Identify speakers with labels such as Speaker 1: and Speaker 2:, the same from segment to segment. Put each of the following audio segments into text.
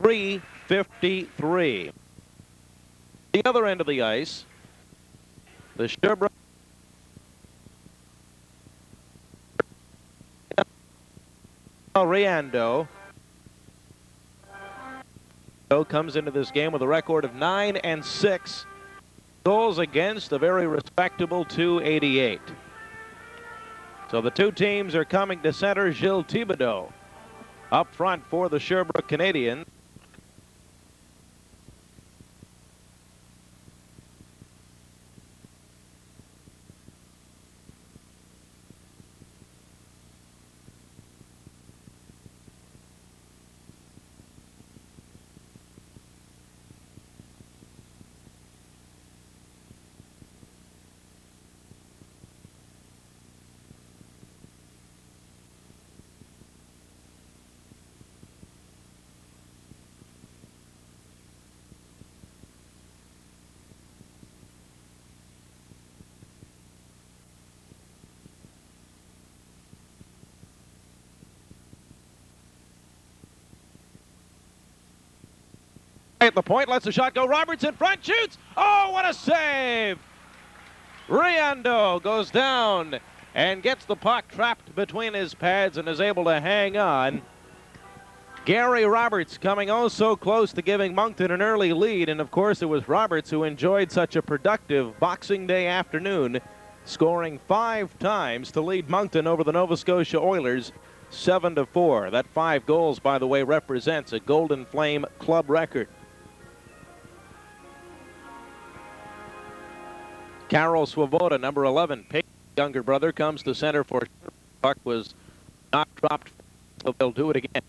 Speaker 1: 3:53. The other end of the ice, the Sherbrooke Riando comes into this game with a record of 9-6. Goals against, a very respectable 288. So the two teams are coming to center. Gilles Thibodeau up front for the Sherbrooke Canadiens. At the point, lets the shot go. Roberts in front, shoots. Oh, what a save! Riando goes down and gets the puck trapped between his pads and is able to hang on. Gary Roberts coming oh so close to giving Moncton an early lead, and of course it was Roberts who enjoyed such a productive Boxing Day afternoon, scoring 5 times to lead Moncton over the Nova Scotia Oilers 7-4. That 5 goals, by the way, represents a Golden Flame club record. Carol Swoboda, number 11, Peyton's younger brother, comes to center for sure. Puck was not dropped, so they'll do it again.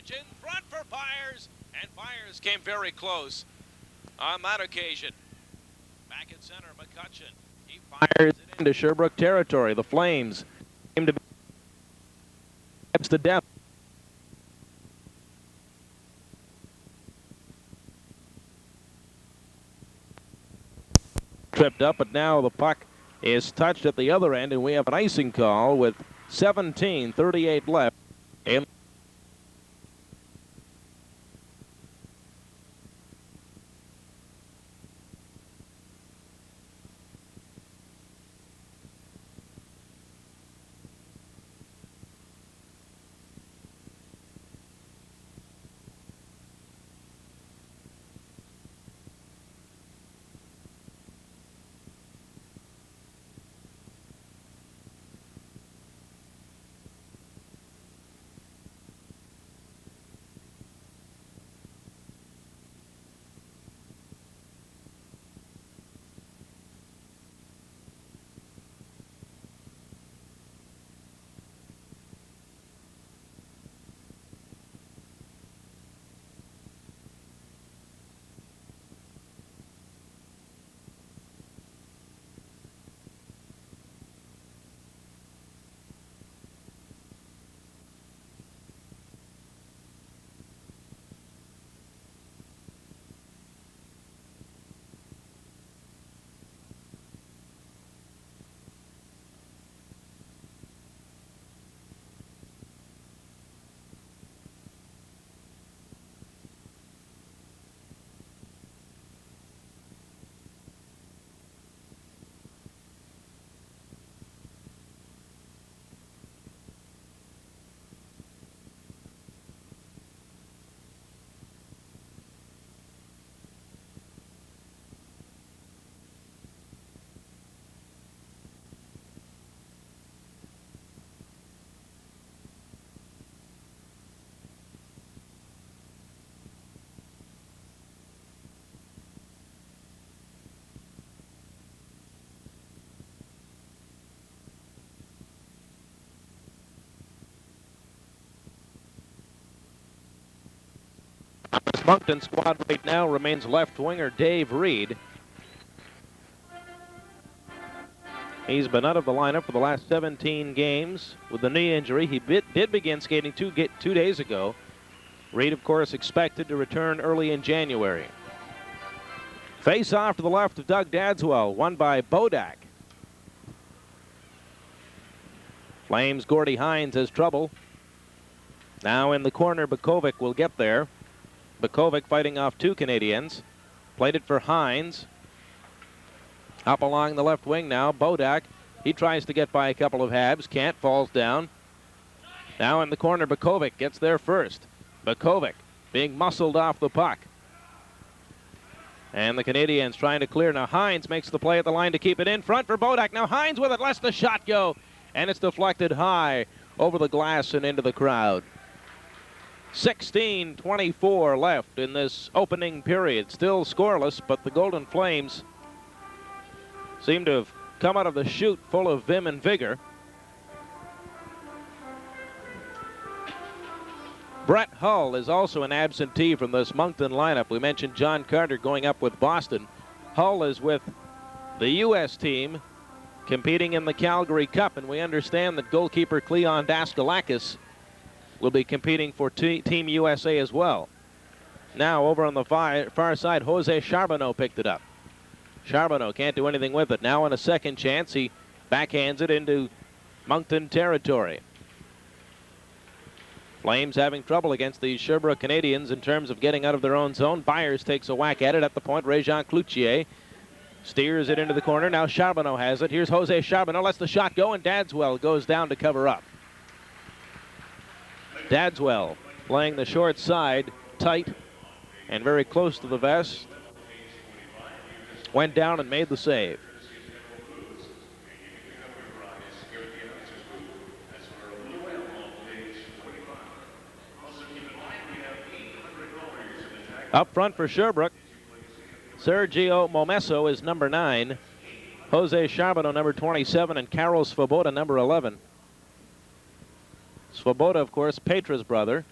Speaker 1: In front for Byers, and Byers came very close on that occasion. Back at center, McCutcheon. He fires it into Sherbrooke territory. The Flames seem to be to death. Tripped up, but now the puck is touched at the other end, and we have an icing call with 17:38 left in Moncton squad right now remains left winger Dave Reed. He's been out of the lineup for the last 17 games with the knee injury. He did begin skating 2 days ago. Reed, of course, expected to return early in January. Face off to the left of Doug Dadswell, won by Bodak. Flames Gordy Hines has trouble. Now in the corner, Bukovic will get there. Bukovic fighting off 2 Canadiens. Played it for Hines. Up along the left wing now, Bodak. He tries to get by a couple of Habs. Can't, falls down. Now in the corner, Bukovic gets there first. Bukovic being muscled off the puck. And the Canadiens trying to clear. Now Hines makes the play at the line to keep it in front for Bodak. Now Hines with it, lets the shot go. And it's deflected high over the glass and into the crowd. 16:24 left in this opening period. Still scoreless, but the Golden Flames seem to have come out of the chute full of vim and vigor. Brett Hull is also an absentee from this Moncton lineup. We mentioned John Carter going up with Boston. Hull is with the U.S. team competing in the Calgary Cup, and we understand that goalkeeper Cleon Daskalakis will be competing for Team USA as well. Now over on the far side, Jose Charbonneau picked it up. Charbonneau can't do anything with it. Now on a second chance, he backhands it into Moncton territory. Flames having trouble against the Sherbrooke Canadiens in terms of getting out of their own zone. Byers takes a whack at it at the point. Réjean Cloutier steers it into the corner. Now Charbonneau has it. Here's Jose Charbonneau. Lets the shot go, and Dadswell goes down to cover up. Dadswell playing the short side, tight and very close to the vest. Went down and made the save. Up front for Sherbrooke, Sergio Momesso is number 9. Jose Charbonneau, number 27, and Karol Svoboda, number 11. Svoboda, of course, Petra's brother.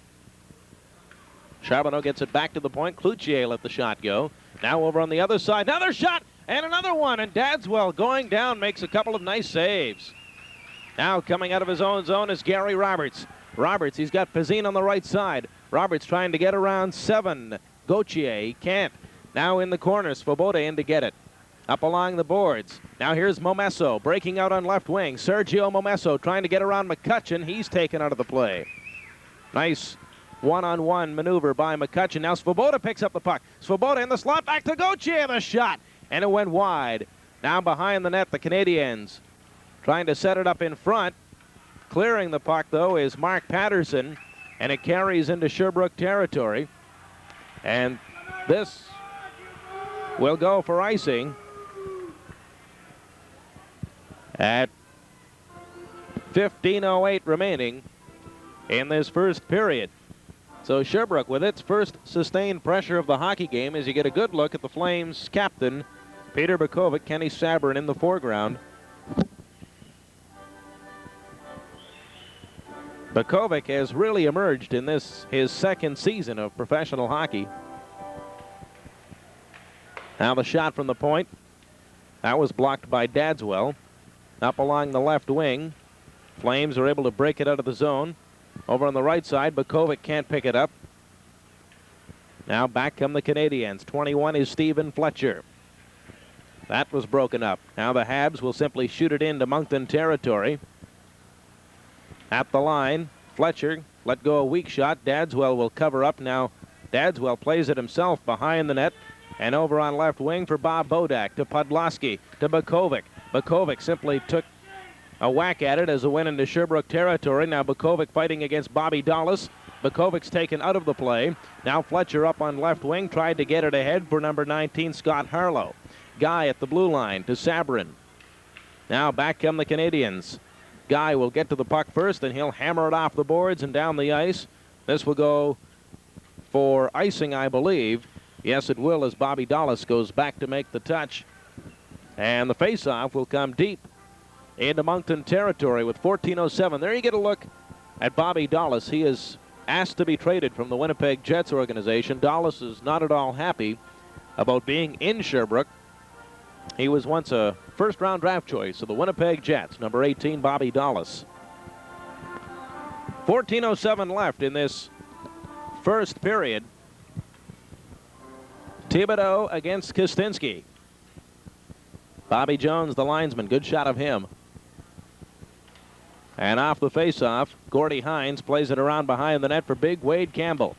Speaker 1: Charbonneau gets it back to the point. Cloutier let the shot go. Now over on the other side, another shot and another one, and Dadswell going down makes a couple of nice saves. Now coming out of his own zone is Gary Roberts. Roberts, he's got Pazine on the right side. Roberts trying to get around 7. Gauthier, he can't. Now in the corner, Svoboda in to get it. Up along the boards. Now here's Momesso breaking out on left wing. Sergio Momesso trying to get around McCutcheon. He's taken out of the play. Nice one-on-one maneuver by McCutcheon. Now Svoboda picks up the puck. Svoboda in the slot, back to Gauthier, the shot. And it went wide. Now behind the net, the Canadiens trying to set it up in front. Clearing the puck, though, is Mark Patterson. And it carries into Sherbrooke territory. And this will go for icing at 15:08 remaining in this first period. So Sherbrooke with its first sustained pressure of the hockey game as you get a good look at the Flames captain, Peter Bukovic, Kenny Sabourin in the foreground. Bukovic has really emerged in this, his second season of professional hockey. Now the shot from the point. That was blocked by Dadswell. Up along the left wing. Flames are able to break it out of the zone. Over on the right side, Bukovic can't pick it up. Now back come the Canadiens. 21 is Stephen Fletcher. That was broken up. Now the Habs will simply shoot it into Moncton territory. At the line, Fletcher let go a weak shot. Dadswell will cover up. Now Dadswell plays it himself behind the net. And over on left wing for Bob Bodak to Podlosky to Bukovic. Bukovic simply took a whack at it as it went into Sherbrooke territory. Now Bukovic fighting against Bobby Dallas. Bukovic's taken out of the play. Now Fletcher up on left wing, tried to get it ahead for number 19, Scott Harlow. Guy at the blue line to Sabourin. Now back come the Canadiens. Guy will get to the puck first, and he'll hammer it off the boards and down the ice. This will go for icing, I believe. Yes, it will, as Bobby Dallas goes back to make the touch. And the faceoff will come deep into Moncton territory with 14:07. There you get a look at Bobby Dallas. He is asked to be traded from the Winnipeg Jets organization. Dallas is not at all happy about being in Sherbrooke. He was once a first-round draft choice of the Winnipeg Jets. Number 18, Bobby Dallas. 14:07 left in this first period. Thibodeau against Kostinski. Bobby Jones, the linesman, good shot of him. And off the faceoff, Gordie Hines plays it around behind the net for big Wade Campbell.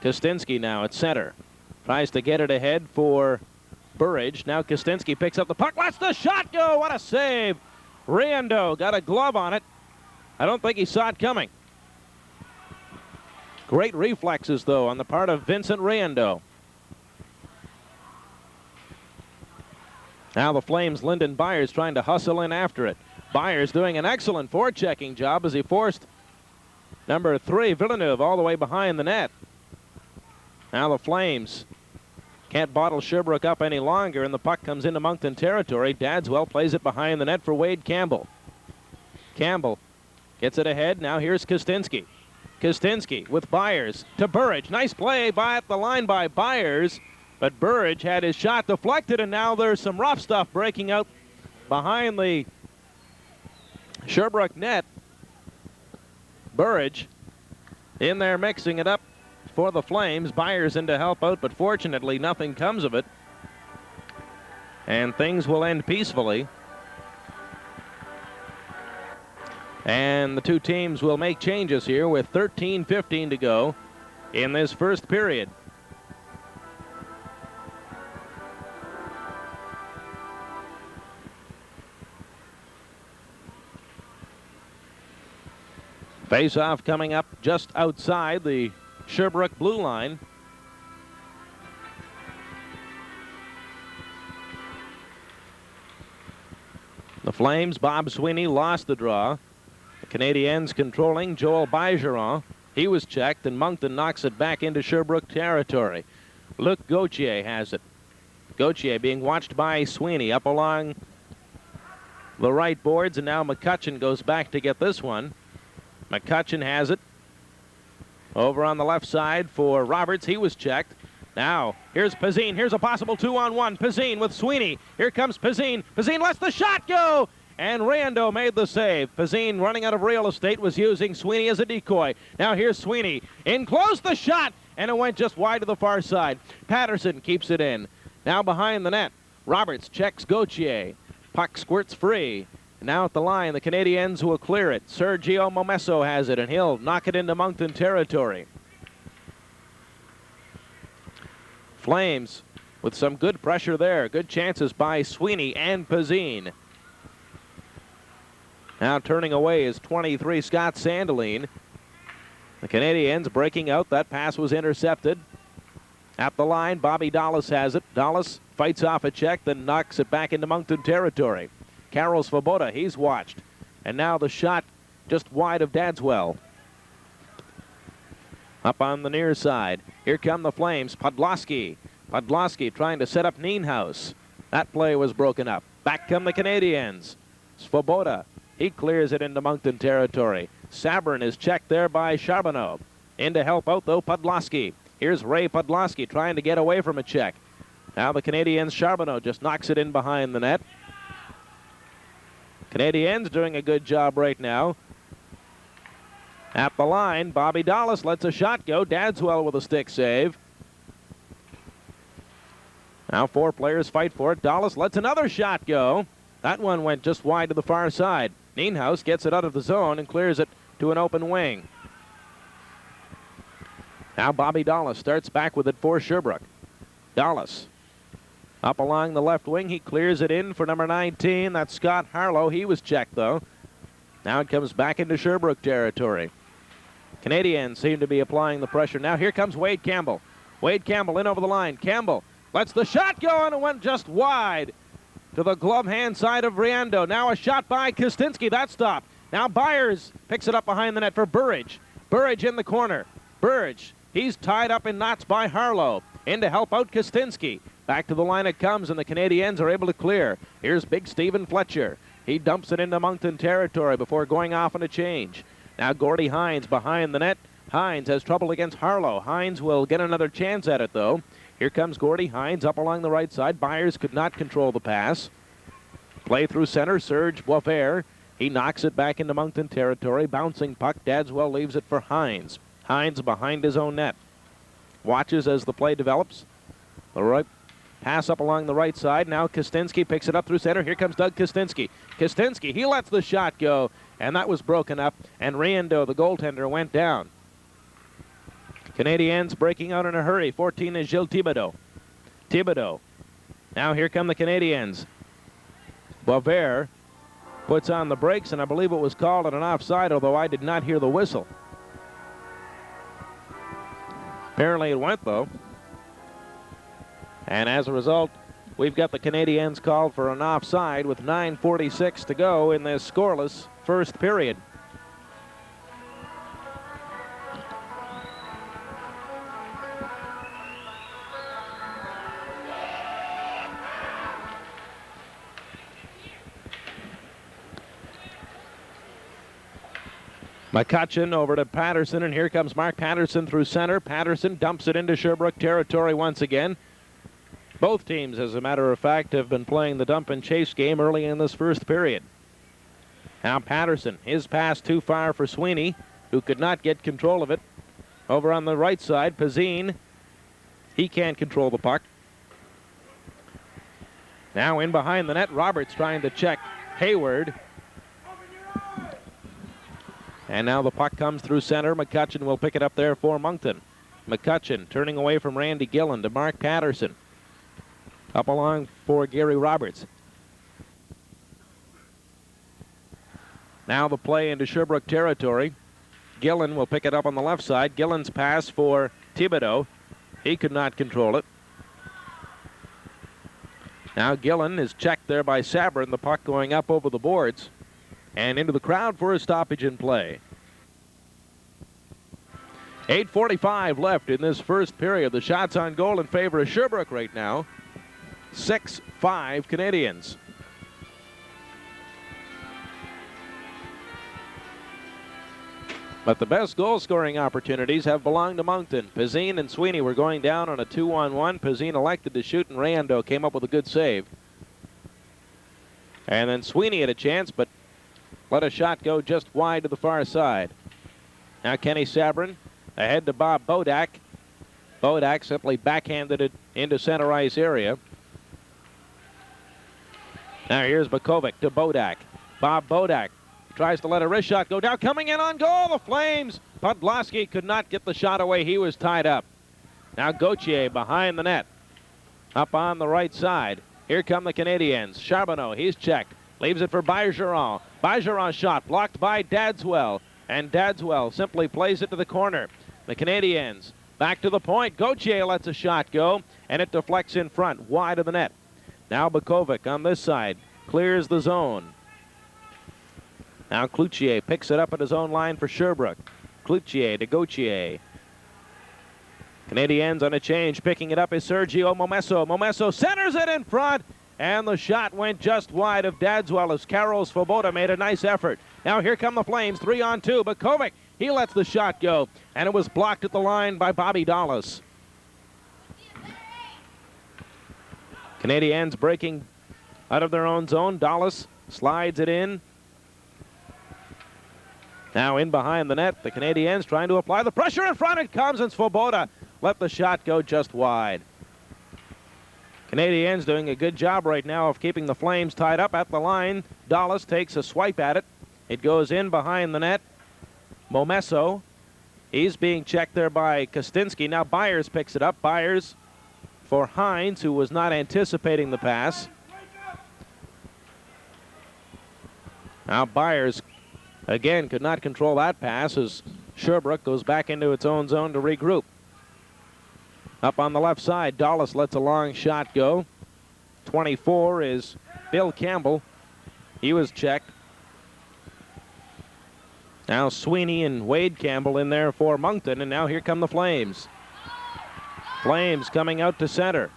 Speaker 1: Kostinski now at center. Tries to get it ahead for Burridge. Now Kostinski picks up the puck. Lets the shot go. What a save. Riendeau got a glove on it. I don't think he saw it coming. Great reflexes, though, on the part of Vincent Riendeau. Now the Flames' Lyndon Byers trying to hustle in after it. Byers doing an excellent forechecking job as he forced number 3, Villeneuve, all the way behind the net. Now the Flames can't bottle Sherbrooke up any longer, and the puck comes into Moncton territory. Dadswell plays it behind the net for Wade Campbell. Campbell gets it ahead. Now here's Kostinski. Kostinski with Byers to Burridge. Nice play by at the line by Byers, but Burridge had his shot deflected, and now there's some rough stuff breaking out behind the Sherbrooke net. Burridge in there mixing it up for the Flames. Byers in to help out, but fortunately nothing comes of it. And things will end peacefully. And the two teams will make changes here with 13:15 to go in this first period. Face-off coming up just outside the Sherbrooke blue line. The Flames, Bob Sweeney lost the draw. The Canadiens controlling Joel Bergeron. He was checked, and Moncton knocks it back into Sherbrooke territory. Luc Gauthier has it. Gauthier being watched by Sweeney up along the right boards, and now McCutcheon goes back to get this one. McCutcheon has it. Over on the left side for Roberts. He was checked. Now, here's Pazine. Here's a possible 2-on-1. Pazine with Sweeney. Here comes Pazine. Pazine lets the shot go. And Riendeau made the save. Pazine, running out of real estate, was using Sweeney as a decoy. Now here's Sweeney. In close the shot. And it went just wide to the far side. Patterson keeps it in. Now behind the net. Roberts checks Gauthier. Puck squirts free. Now at the line, the Canadiens will clear it. Sergio Momesso has it, and he'll knock it into Moncton territory. Flames with some good pressure there. Good chances by Sweeney and Pazine. Now turning away is 23, Scott Sandeline. The Canadiens breaking out. That pass was intercepted. At the line, Bobby Dallas has it. Dallas fights off a check, then knocks it back into Moncton territory. Karol Svoboda, he's watched. And now the shot just wide of Dadswell. Up on the near side. Here come the Flames. Podlosky. Podlosky trying to set up Nienhuis. That play was broken up. Back come the Canadiens. Svoboda. He clears it into Moncton territory. Sabrin is checked there by Charbonneau. In to help out, though, Podlosky. Here's Ray Podlosky trying to get away from a check. Now the Canadiens' Charbonneau just knocks it in behind the net. Canadiens doing a good job right now. At the line, Bobby Dallas lets a shot go. Dadswell with a stick save. Now 4 players fight for it. Dallas lets another shot go. That one went just wide to the far side. Nienhuis gets it out of the zone and clears it to an open wing. Now Bobby Dallas starts back with it for Sherbrooke. Dallas up along the left wing. He clears it in for number 19. That's Scott Harlow. He was checked, though. Now it comes back into Sherbrooke territory. Canadiens seem to be applying the pressure. Now here comes Wade Campbell. Wade Campbell in over the line. Campbell lets the shot go, and it went just wide to the glove hand side of Riendeau. Now a shot by Kostinski. That stopped. Now Byers picks it up behind the net for Burridge. Burridge in the corner. Burridge, he's tied up in knots by Harlow. In to help out Kostinski. Back to the line it comes, and the Canadiens are able to clear. Here's big Stephen Fletcher. He dumps it into Moncton territory before going off on a change. Now Gordie Hines behind the net. Hines has trouble against Harlow. Hines will get another chance at it, though. Here comes Gordie Hines up along the right side. Byers could not control the pass. Play through center. Serge Boisvert. He knocks it back into Moncton territory. Bouncing puck. Dadswell leaves it for Hines. Hines behind his own net. Watches as the play develops. The right pass up along the right side. Now Kostinski picks it up through center. Here comes Doug Kostinski. Kostinski, he lets the shot go, and that was broken up, and Riendeau, the goaltender, went down. Canadiens breaking out in a hurry. 14 is Gilles Thibodeau. Thibodeau. Now here come the Canadiens. Boisvert puts on the brakes, and I believe it was called an offside, although I did not hear the whistle. Apparently it went, though. And as a result, we've got the Canadiens called for an offside with 9:46 to go in this scoreless first period. McCutcheon over to Patterson, and here comes Mark Patterson through center. Patterson dumps it into Sherbrooke territory once again. Both teams, as a matter of fact, have been playing the dump and chase game early in this first period. Now Patterson, his pass too far for Sweeney, who could not get control of it. Over on the right side, Pazine, he can't control the puck. Now in behind the net, Roberts trying to check Hayward. And now the puck comes through center. McCutcheon will pick it up there for Moncton. McCutcheon turning away from Randy Gillen to Mark Patterson. Up along for Gary Roberts. Now the play into Sherbrooke territory. Gillen will pick it up on the left side. Gillen's pass for Thibodeau. He could not control it. Now Gillen is checked there by Sabrin. The puck going up over the boards and into the crowd for a stoppage in play. 8:45 left in this first period. The shots on goal in favor of Sherbrooke right now. 6-5 Canadiens. But the best goal-scoring opportunities have belonged to Moncton. Pazine and Sweeney were going down on a 2-on-1. Pazine elected to shoot, and Riendeau came up with a good save. And then Sweeney had a chance, but let a shot go just wide to the far side. Now Kenny Sabrin ahead to Bob Bodak. Bodak simply backhanded it into center ice area. Now here's Bukovic to Bodak. Bob Bodak tries to let a wrist shot go down. Coming in on goal, the Flames. Podlosky could not get the shot away. He was tied up. Now Gauthier behind the net. Up on the right side. Here come the Canadiens. Charbonneau, he's checked. Leaves it for Bergeron. Bergeron's shot blocked by Dadswell. And Dadswell simply plays it to the corner. The Canadiens back to the point. Gauthier lets a shot go, and it deflects in front, wide of the net. Now Bukovic on this side clears the zone. Now Cloutier picks it up at his own line for Sherbrooke. Cloutier to Gauthier. Canadiens on a change. Picking it up is Sergio Momesso. Momesso centers it in front, and the shot went just wide of Dadswell as Carol Svoboda made a nice effort. Now here come the Flames, 3-on-2. Bukovic, he lets the shot go, and it was blocked at the line by Bobby Dallas. Canadiens breaking out of their own zone. Dallas slides it in. Now in behind the net, the Canadiens trying to apply the pressure in front. It comes, and Svoboda let the shot go just wide. Canadiens doing a good job right now of keeping the Flames tied up at the line. Dallas takes a swipe at it. It goes in behind the net. Momesso, he's being checked there by Kostinski. Now Byers picks it up. Byers for Hines, who was not anticipating the pass. Now Byers again could not control that pass as Sherbrooke goes back into its own zone to regroup. Up on the left side, Dallas lets a long shot go. 24 is Bill Campbell. He was checked. Now Sweeney and Wade Campbell in there for Moncton, and now here come the Flames. Flames coming out to center.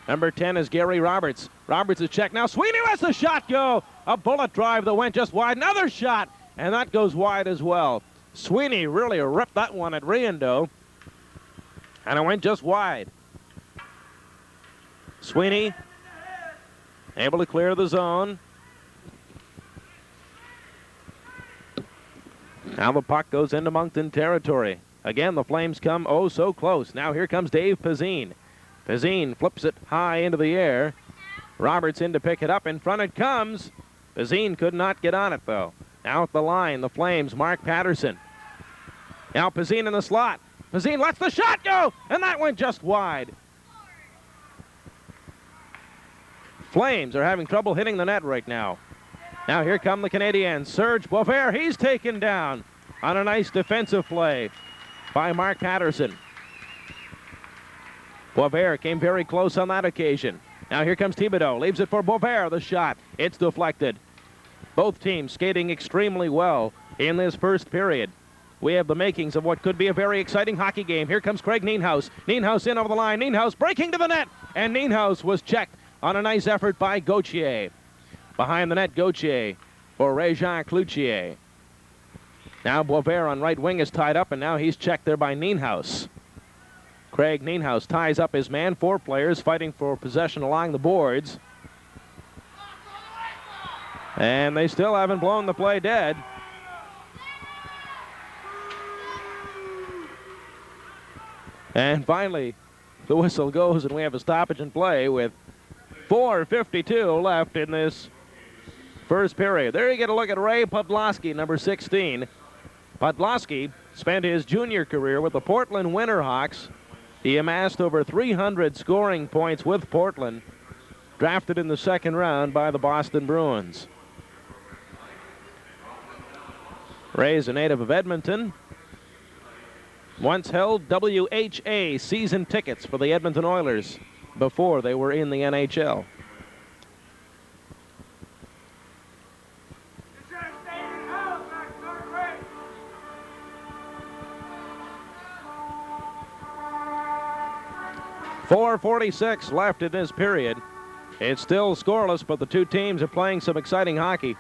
Speaker 1: Number 10 is Gary Roberts. Roberts is checked. Now Sweeney lets the shot go. A bullet drive that went just wide. Another shot, and that goes wide as well. Sweeney really ripped that one at Riendeau, and it went just wide. Sweeney able to clear the zone. Now the puck goes into Moncton territory. Again, the Flames come oh so close. Now here comes Dave Pazine. Pazine flips it high into the air. Roberts in to pick it up. In front it comes. Pazine could not get on it, though. Now at the line, the Flames, Mark Patterson. Now Pazine in the slot. Pazine lets the shot go, and that went just wide. Flames are having trouble hitting the net right now. Now here come the Canadiens. Serge Boisvert, he's taken down on a nice defensive play by Mark Patterson. Boisvert came very close on that occasion. Now here comes Thibodeau. Leaves it for Boisvert. The shot. It's deflected. Both teams skating extremely well in this first period. We have the makings of what could be a very exciting hockey game. Here comes Craig Nienhuis. Nienhuis in over the line. Nienhuis breaking to the net. And Nienhuis was checked on a nice effort by Gauthier. Behind the net, Gauthier for Régent Cloutier. Now Boisvert on right wing is tied up, and now he's checked there by Nienhuis. Craig Nienhuis ties up his man. 4 players fighting for possession along the boards. And they still haven't blown the play dead. And finally, the whistle goes, and we have a stoppage in play with 4:52 left in this first period. There you get a look at Ray Podlosky, number 16. Podlosky spent his junior career with the Portland Winterhawks. He amassed over 300 scoring points with Portland, drafted in the second round by the Boston Bruins. Ray is a native of Edmonton. Once held WHA season tickets for the Edmonton Oilers before they were in the NHL. .446 left in this period. It's still scoreless, but the two teams are playing some exciting hockey.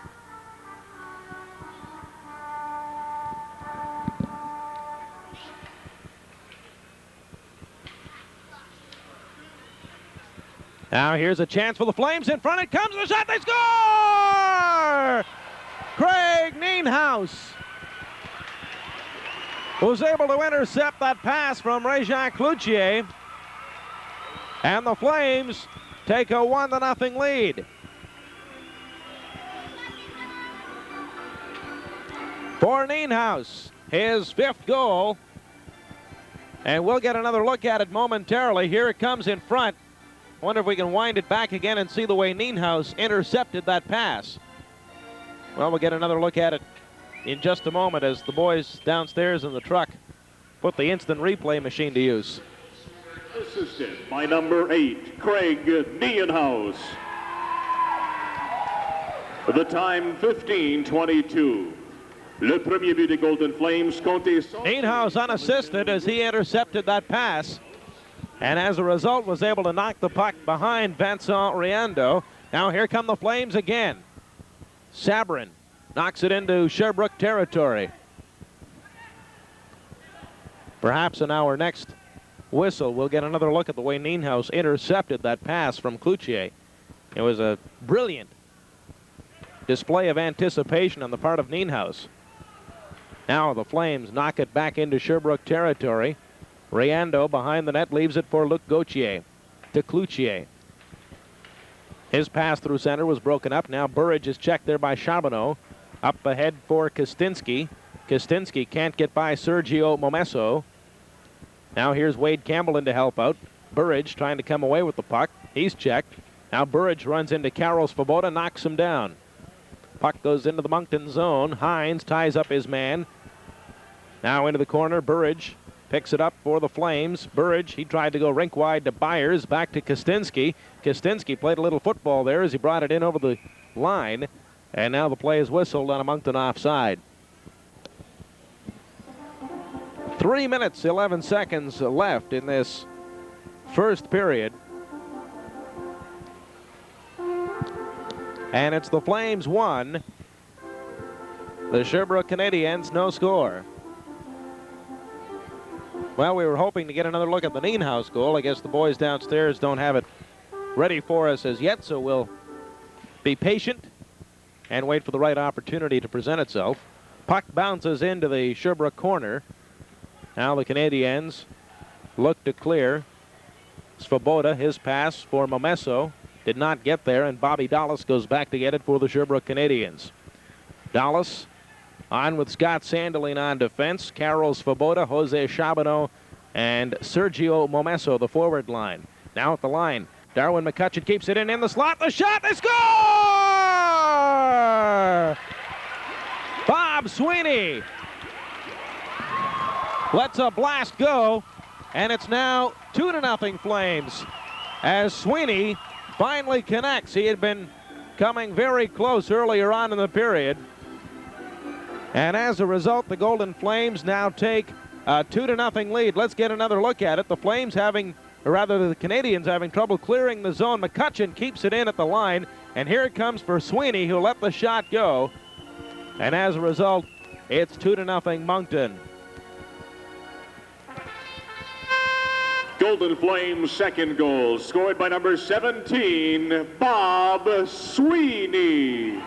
Speaker 1: Now here's a chance for the Flames. In front it comes, the shot, they score! Craig Nienhuis was able to intercept that pass from Régent Cloutier. And the Flames take a 1-0 lead. For Nienhuis, his 5th goal. And we'll get another look at it momentarily. Here it comes in front. Wonder if we can wind it back again and see the way Nienhuis intercepted that pass. Well, we'll get another look at it in just a moment as the boys downstairs in the truck put the instant replay machine to use.
Speaker 2: Assisted by number 8, Craig Nienhuis. The time 15:22. Le premier but des Golden Flames compté.
Speaker 1: Nienhuis unassisted as he intercepted that pass, and as a result was able to knock the puck behind Vincent Riendeau. Now here come the Flames again. Sabrin knocks it into Sherbrooke territory. Perhaps in our next whistle, we'll get another look at the way Nienhuis intercepted that pass from Cloutier. It was a brilliant display of anticipation on the part of Nienhuis. Now the Flames knock it back into Sherbrooke territory. Riendeau behind the net leaves it for Luc Gauthier to Cloutier. His pass through center was broken up. Now Burridge is checked there by Charbonneau. Up ahead for Kostinski. Kostinski can't get by Sergio Momesso. Now here's Wade Campbell in to help out. Burridge trying to come away with the puck. He's checked. Now Burridge runs into Karol Svoboda, knocks him down. Puck goes into the Moncton zone. Hines ties up his man. Now into the corner. Burridge picks it up for the Flames. Burridge, he tried to go rink wide to Byers. Back to Kostinski. Kostinski played a little football there as he brought it in over the line. And now the play is whistled on a Moncton offside. 3 minutes, 11 seconds left in this first period. And it's the Flames 1. The Sherbrooke Canadiens no score. Well, we were hoping to get another look at the Nienhuis goal. I guess the boys downstairs don't have it ready for us as yet, so we'll be patient and wait for the right opportunity to present itself. Puck bounces into the Sherbrooke corner. Now the Canadiens look to clear. Svoboda, his pass for Momesso, did not get there, and Bobby Dallas goes back to get it for the Sherbrooke Canadiens. Dallas on with Scott Sandelin on defense. Carol Svoboda, Jose Chabonneau, and Sergio Momesso, the forward line. Now at the line, Darwin McCutcheon keeps it in the slot. The shot, they score! Bob Sweeney lets a blast go, and it's now 2-0 Flames as Sweeney finally connects. He had been coming very close earlier on in the period. And as a result, the Golden Flames now take a 2-0 lead. Let's get another look at it. The Flames having, or rather the Canadiens having trouble clearing the zone. McCutcheon keeps it in at the line, and here it comes for Sweeney, who let the shot go. And as a result, it's 2-0 Moncton.
Speaker 2: Golden Flames' second goal, scored by number 17, Bob Sweeney.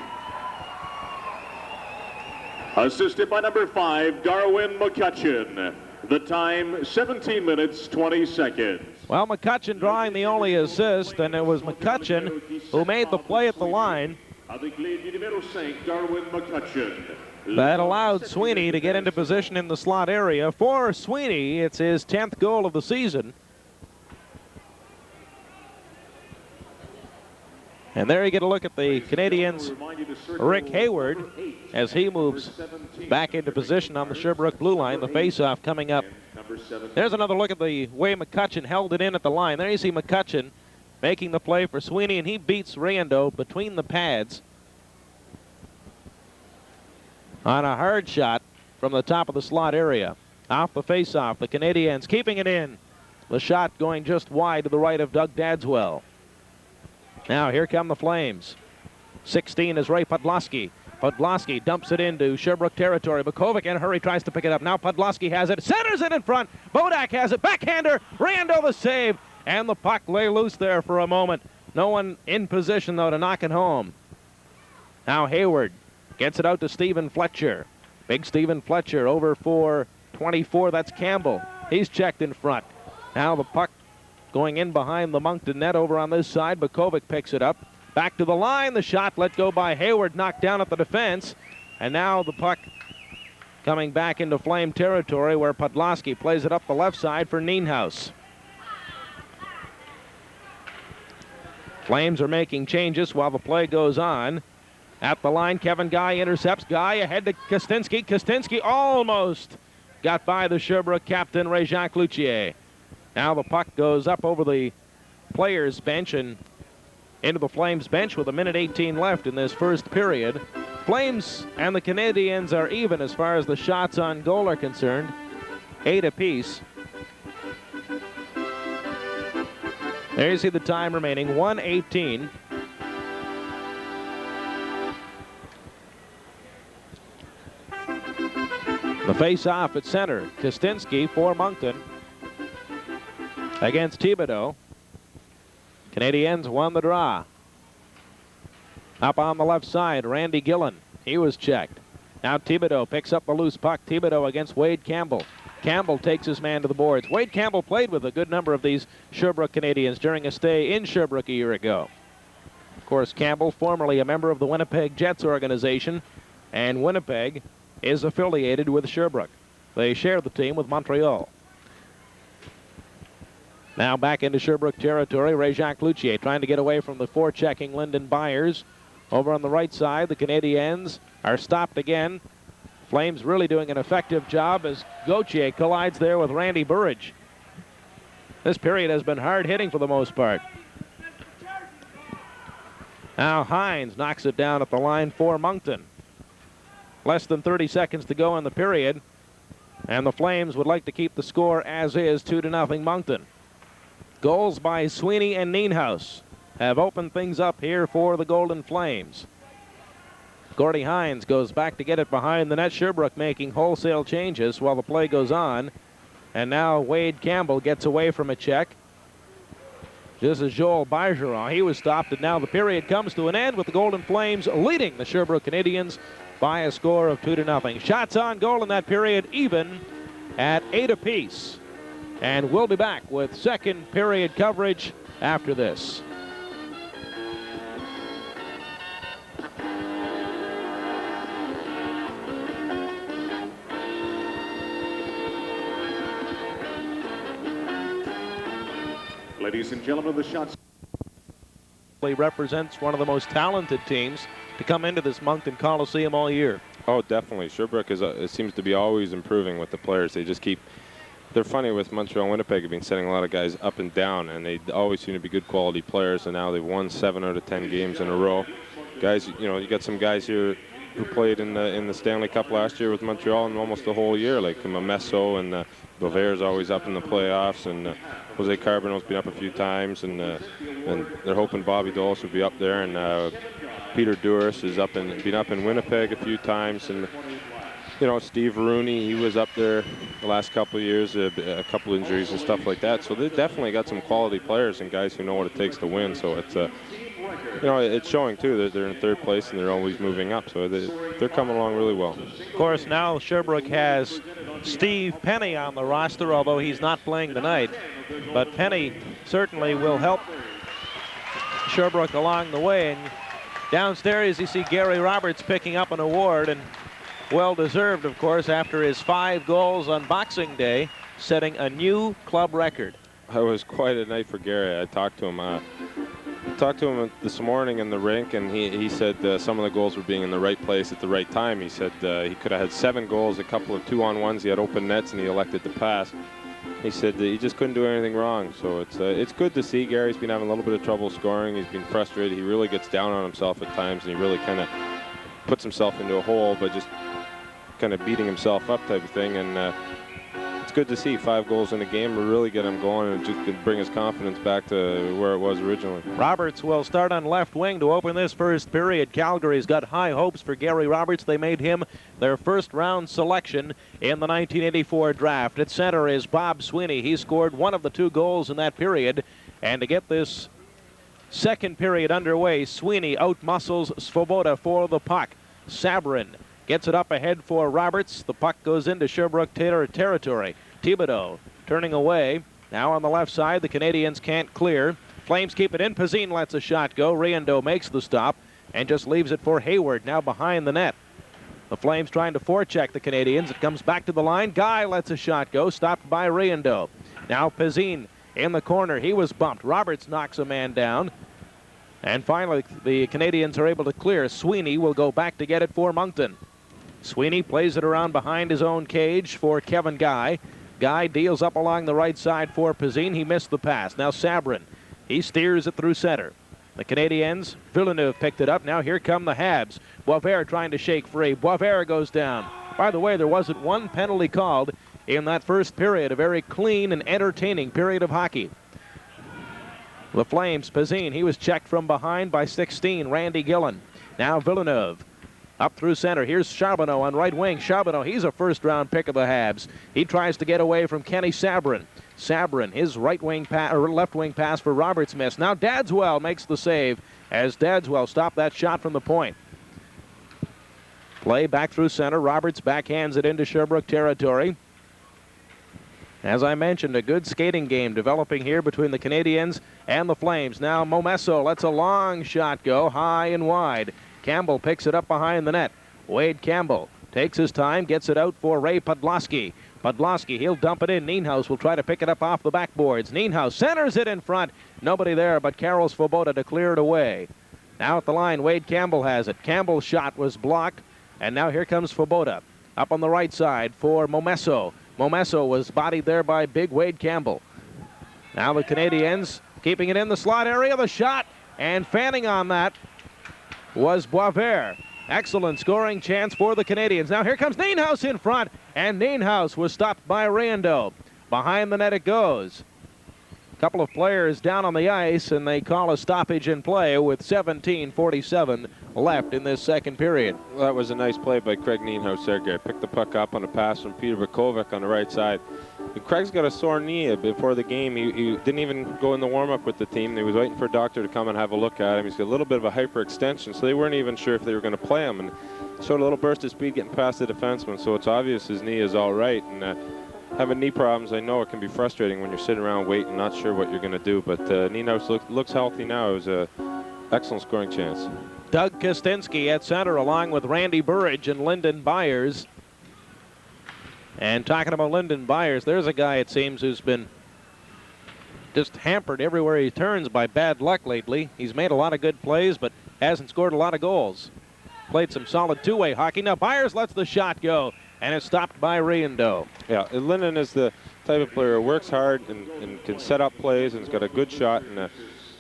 Speaker 2: Assisted by number 5, Darwin McCutcheon. The time, 17 minutes, 20 seconds.
Speaker 1: Well, McCutcheon drawing the only assist, and it was McCutcheon who made the play at the line. That allowed Sweeney to get into position in the slot area. For Sweeney, it's his 10th goal of the season. And there you get a look at the Canadiens' Rick Hayward as he moves back into position on the Sherbrooke blue line. The faceoff coming up. There's another look at the way McCutcheon held it in at the line. There you see McCutcheon making the play for Sweeney, and he beats Rando between the pads on a hard shot from the top of the slot area. Off the faceoff, the Canadiens keeping it in. The shot going just wide to the right of Doug Dadswell. Now here come the Flames. 16 is Ray Podlosky. Podlosky dumps it into Sherbrooke territory. Bukovic in a hurry tries to pick it up. Now Podlosky has it. Centers it in front. Bodak has it. Backhander. Rando the save. And the puck lay loose there for a moment. No one in position, though, to knock it home. Now Hayward gets it out to Stephen Fletcher. Big Stephen Fletcher over for 24. That's Campbell. He's checked in front. Now the puck going in behind the Moncton net over on this side. Bukovic picks it up. Back to the line. The shot let go by Hayward, knocked down at the defense. And now the puck coming back into Flame territory where Podlosky plays it up the left side for Nienhuis. Flames are making changes while the play goes on. At the line, Kevin Guy intercepts. Guy ahead to Kostinski. Kostinski almost got by the Sherbrooke captain, Ray-Jacques Cloutier. Now the puck goes up over the players' bench and into the Flames bench with 1:18 left in this first period. Flames and the Canadiens are even as far as the shots on goal are concerned, 8 apiece. There you see the time remaining, 1:18. The face-off at center, Kostinski for Moncton against Thibodeau. Canadiens won the draw. Up on the left side, Randy Gillen. He was checked. Now Thibodeau picks up the loose puck. Thibodeau against Wade Campbell. Campbell takes his man to the boards. Wade Campbell played with a good number of these Sherbrooke Canadiens during a stay in Sherbrooke a year ago. Of course, Campbell, formerly a member of the Winnipeg Jets organization, and Winnipeg is affiliated with Sherbrooke. They share the team with Montreal. Now back into Sherbrooke territory, Ray-Jacques Cloutier trying to get away from the forechecking Lyndon Byers. Over on the right side, the Canadiens are stopped again. Flames really doing an effective job as Gauthier collides there with Randy Burridge. This period has been hard hitting for the most part. Now Hines knocks it down at the line for Moncton. Less than 30 seconds to go in the period, and the Flames would like to keep the score as is, 2-0 Moncton. Goals by Sweeney and Nienhuis have opened things up here for the Golden Flames. Gordy Hines goes back to get it behind the net. Sherbrooke making wholesale changes while the play goes on. And now Wade Campbell gets away from a check. Just as Joel Bergeron, he was stopped, and now the period comes to an end with the Golden Flames leading the Sherbrooke Canadiens by a score of 2-0. Shots on goal in that period, even at 8 apiece. And we'll be back with second period coverage after this.
Speaker 2: Ladies and gentlemen, the shots
Speaker 1: represents one of the most talented teams to come into this Moncton Coliseum all year.
Speaker 3: Oh, definitely. Sherbrooke it seems to be always improving with the players. They just keep. They're funny with Montreal and Winnipeg. Have been sending a lot of guys up and down, and they always seem to be good quality players. And now they've won 7 out of 10 games in a row. Guys, you got some guys here who played in the Stanley Cup last year with Montreal and almost the whole year, like Momesso and Beauvair's always up in the playoffs, and Jose Carbonell's been up a few times, and they're hoping Bobby Dulles will be up there, and Peter Duras has been up in Winnipeg a few times, and Steve Rooney, he was up there the last couple of years, a couple injuries and stuff like that. So they definitely got some quality players and guys who know what it takes to win. So it's it's showing too that they're in third place and they're always moving up. So they're coming along really well.
Speaker 1: Of course, now Sherbrooke has Steve Penny on the roster, although he's not playing tonight. But Penny certainly will help Sherbrooke along the way. And downstairs you see Gary Roberts picking up an award, and well-deserved, of course, after his 5 goals on Boxing Day, setting a new club record.
Speaker 3: It was quite a night for Gary. I talked to him. This morning in the rink, and he said some of the goals were being in the right place at the right time. He said he could have had 7 goals, a couple of 2-on-1s. He had open nets, and he elected to pass. He said that he just couldn't do anything wrong. So it's good to see. Gary's been having a little bit of trouble scoring. He's been frustrated. He really gets down on himself at times, and he really kind of puts himself into a hole, but just kind of beating himself up type of thing. And it's good to see 5 goals in a game will really get him going and just bring his confidence back to where it was originally.
Speaker 1: Roberts will start on left wing to open this first period. Calgary's got high hopes for Gary Roberts. They made him their first-round selection in the 1984 draft. At center is Bob Sweeney. He scored one of the 2 goals in that period. And to get this second period underway, Sweeney outmuscles Svoboda for the puck. Sabrin gets it up ahead for Roberts. The puck goes into Sherbrooke territory. Thibodeau turning away. Now on the left side, the Canadiens can't clear. Flames keep it in. Pazine lets a shot go. Riendeau makes the stop and just leaves it for Hayward, now behind the net. The Flames trying to forecheck the Canadiens. It comes back to the line. Guy lets a shot go, stopped by Riendeau. Now Pazine in the corner. He was bumped. Roberts knocks a man down. And finally, the Canadiens are able to clear. Sweeney will go back to get it for Moncton. Sweeney plays it around behind his own cage for Kevin Guy. Guy deals up along the right side for Pazine. He missed the pass. Now Sabrin. He steers it through center. The Canadiens, Villeneuve picked it up. Now here come the Habs. Boisvert trying to shake free. Boisvert goes down. By the way, there wasn't one penalty called in that first period. A very clean and entertaining period of hockey. The Flames, Pazine, he was checked from behind by 16, Randy Gillen. Now Villeneuve. Up through center. Here's Charbonneau on right wing. Charbonneau, he's a first-round pick of the Habs. He tries to get away from Kenny Sabrin. Sabrin, his right wing or left wing pass for Roberts missed. Now Dadswell makes the save as Dadswell stopped that shot from the point. Play back through center. Roberts backhands it into Sherbrooke territory. As I mentioned, a good skating game developing here between the Canadiens and the Flames. Now Momesso lets a long shot go high and wide. Campbell picks it up behind the net. Wade Campbell takes his time, gets it out for Ray Podlosky. Podlosky, he'll dump it in. Nienhuis will try to pick it up off the backboards. Nienhuis centers it in front. Nobody there but Karol Svoboda to clear it away. Now at the line, Wade Campbell has it. Campbell's shot was blocked, and now here comes Svoboda. Up on the right side for Momesso. Momesso was bodied there by big Wade Campbell. Now the Canadiens keeping it in the slot area. The shot, and fanning on that was Boisvert. Excellent scoring chance for the Canadiens. Now here comes Nienhuis in front, and Nienhuis was stopped by Riendeau. Behind the net it goes. A couple of players down on the ice, and they call a stoppage in play with 17:47 left in this second period.
Speaker 3: Well, that was a nice play by Craig Nienhuis there, Gary. Picked the puck up on a pass from Peter Vukovic on the right side. Craig's got a sore knee before the game. He didn't even go in the warm-up with the team. They was waiting for a doctor to come and have a look at him. He's got a little bit of a hyperextension, so they weren't even sure if they were going to play him. And showed a little burst of speed getting past the defenseman, so it's obvious his knee is all right. And having knee problems, I know it can be frustrating when you're sitting around waiting, not sure what you're going to do. But Ninos looks healthy now. It was an excellent scoring chance.
Speaker 1: Doug Kostinski at center along with Randy Burridge and Lyndon Byers. And talking about Lyndon Byers, there's a guy, it seems, who's been just hampered everywhere he turns by bad luck lately. He's made a lot of good plays, but hasn't scored a lot of goals. Played some solid two-way hockey. Now Byers lets the shot go, and it's stopped by Riendeau.
Speaker 3: Yeah, Lyndon is the type of player who works hard and can set up plays and has got a good shot, and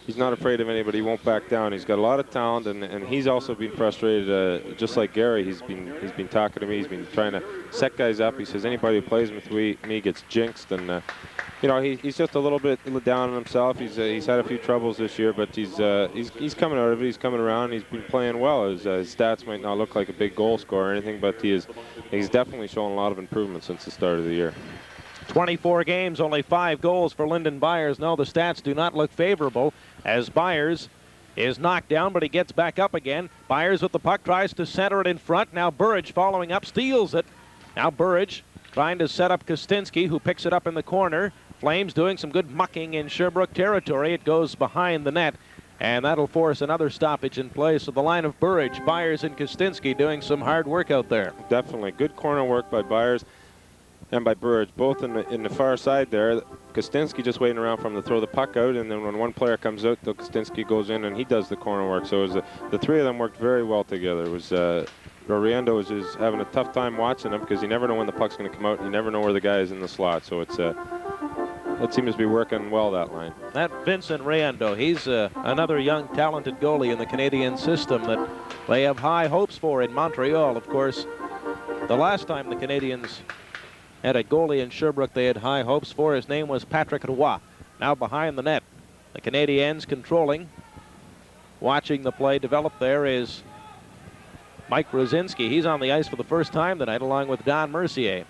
Speaker 3: he's not afraid of anybody. He won't back down. He's got a lot of talent, and he's also been frustrated, just like Gary. He's been talking to me. He's been trying to set guys up. He says anybody who plays with me gets jinxed, and you know, he's just a little bit down on himself. He's had a few troubles this year, but he's coming out of it. He's coming around. He's been playing well. His stats might not look like a big goal scorer or anything, but he's definitely shown a lot of improvement since the start of the year.
Speaker 1: 24 games, only 5 goals for Lyndon Byers. No, the stats do not look favorable as Byers is knocked down, but he gets back up again. Byers with the puck tries to center it in front. Now Burridge following up, steals it. Now Burridge trying to set up Kostinski, who picks it up in the corner. Flames doing some good mucking in Sherbrooke territory. It goes behind the net, and that'll force another stoppage in play. So the line of Burridge, Byers, and Kostinski doing some hard work out there.
Speaker 3: Definitely good corner work by Byers and by Burridge, both in the far side there. Kostinski just waiting around for him to throw the puck out, and then when one player comes out, Kostinski goes in and he does the corner work. So it was the three of them worked very well together. It was Riendeau is having a tough time watching them because you never know when the puck's going to come out. You never know where the guy is in the slot. So it's that seems to be working well, that line.
Speaker 1: That Vincent Riendeau, he's another young, talented goalie in the Canadian system that they have high hopes for in Montreal. Of course, the last time the Canadiens had a goalie in Sherbrooke they had high hopes for, his name was Patrick Roy. Now behind the net, the Canadiens controlling. Watching the play develop there is Mike Rosinski. He's on the ice for the first time tonight along with Don Mercier.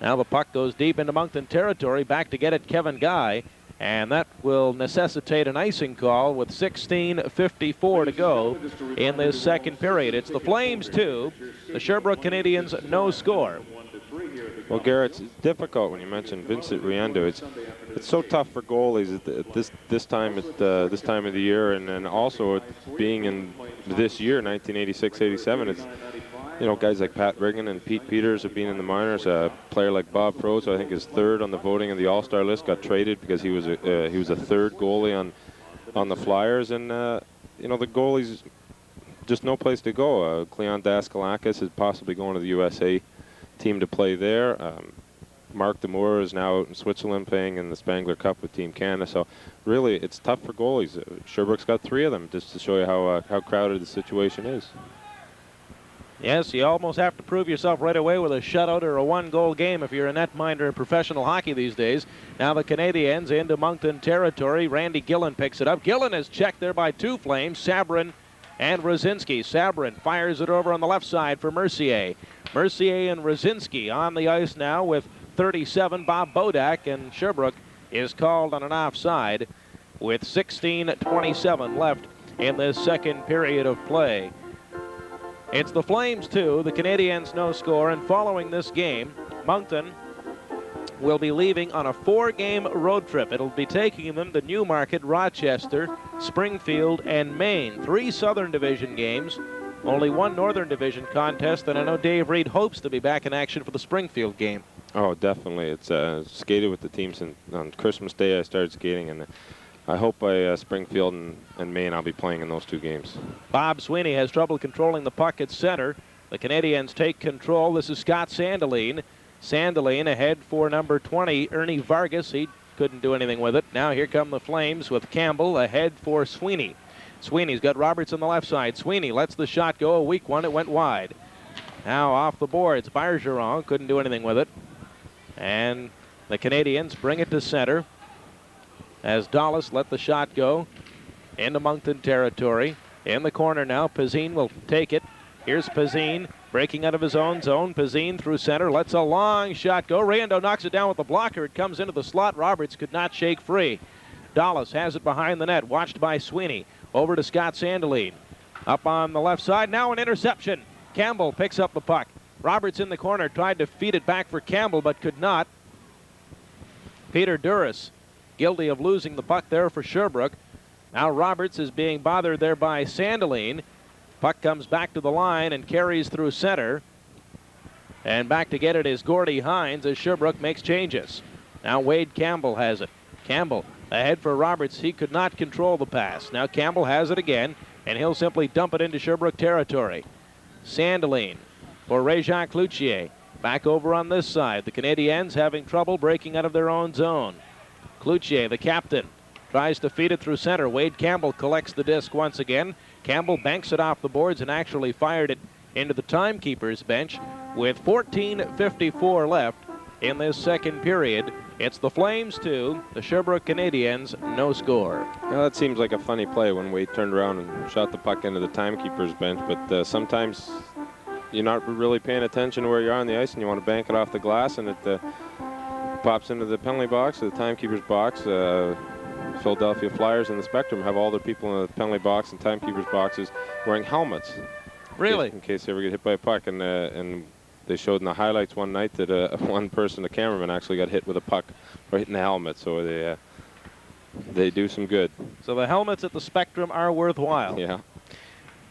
Speaker 1: Now the puck goes deep into Moncton territory. Back to get it, Kevin Guy. And that will necessitate an icing call with 16:54 to go in this second period. It's the Flames 2, the Sherbrooke Canadiens no score.
Speaker 3: Well, Garrett, it's difficult when you mention Vincent Riendeau. It's so tough for goalies at this time of the year, and then also being in this year, 1986-87. It's, you know, guys like Pat Riggin and Pete Peters have been in the minors. A player like Bob Froese, I think, is third on the voting of the All-Star list. Got traded because he was a third goalie on the Flyers, and you know, the goalies just no place to go. Cleon Daskalakis is possibly going to the USA team to play there. Mark Demore is now out in Switzerland playing in the Spangler Cup with Team Canada. So really, it's tough for goalies. Sherbrooke's got 3 of them, just to show you how crowded the situation is.
Speaker 1: Yes, you almost have to prove yourself right away with a shutout or a 1-goal game if you're a netminder in professional hockey these days. Now the Canadiens into Moncton territory. Randy Gillen picks it up. Gillen is checked there by 2 Flames, Sabrin and Rosinski. Sabrin fires it over on the left side for Mercier. Mercier and Rosinski on the ice now with 37, Bob Bodak, and Sherbrooke is called on an offside with 16:27 left in this second period of play. It's the Flames 2, the Canadiens no score, and following this game, Moncton will be leaving on a 4-game road trip. It'll be taking them to Newmarket, Rochester, Springfield, and Maine. 3 Southern Division games, only 1 Northern Division contest, and I know Dave Reed hopes to be back in action for the Springfield game.
Speaker 3: Oh, definitely. It's skated with the teams on Christmas Day. I started skating, and I hope by Springfield and Maine I'll be playing in those 2 games.
Speaker 1: Bob Sweeney has trouble controlling the puck at center. The Canadiens take control. This is Scott Sandeline. Sandeline ahead for number 20, Ernie Vargas. He couldn't do anything with it. Now here come the Flames with Campbell ahead for Sweeney. Sweeney's got Roberts on the left side. Sweeney lets the shot go. A weak one. It went wide. Now off the boards. Bergeron couldn't do anything with it. And the Canadiens bring it to center as Dallas let the shot go into Moncton territory. In the corner now, Pazine will take it. Here's Pazine Breaking out of his own zone, Pazine through center, lets a long shot go. Riendeau knocks it down with the blocker. It comes into the slot. Roberts could not shake free. Dallas has it behind the net, watched by Sweeney. Over to Scott Sandeline. Up on the left side, now an interception. Campbell picks up the puck. Roberts in the corner, tried to feed it back for Campbell, but could not. Peter Duras, guilty of losing the puck there for Sherbrooke. Now Roberts is being bothered there by Sandeline. Puck comes back to the line and carries through center. And back to get it is Gordie Hines as Sherbrooke makes changes. Now Wade Campbell has it. Campbell ahead for Roberts. He could not control the pass. Now Campbell has it again, and he'll simply dump it into Sherbrooke territory. Sandeline for Réjean Cloutier. Back over on this side. The Canadiens having trouble breaking out of their own zone. Cloutier, the captain, tries to feed it through center. Wade Campbell collects the disc once again. Campbell banks it off the boards and actually fired it into the timekeeper's bench with 14:54 left in this second period. It's the Flames 2, the Sherbrooke Canadiens no score.
Speaker 3: Well, that seems like a funny play when Wade turned around and shot the puck into the timekeeper's bench, but sometimes you're not really paying attention to where you are on the ice and you want to bank it off the glass, and it pops into the penalty box or the timekeeper's box. Philadelphia Flyers and the Spectrum have all their people in the penalty box and timekeeper's boxes wearing helmets.
Speaker 1: Really?
Speaker 3: In case they ever get hit by a puck. And they showed in the highlights one night that one person, the cameraman, actually got hit with a puck right in the helmet. So they do some good.
Speaker 1: So the helmets at the Spectrum are worthwhile.
Speaker 3: Yeah.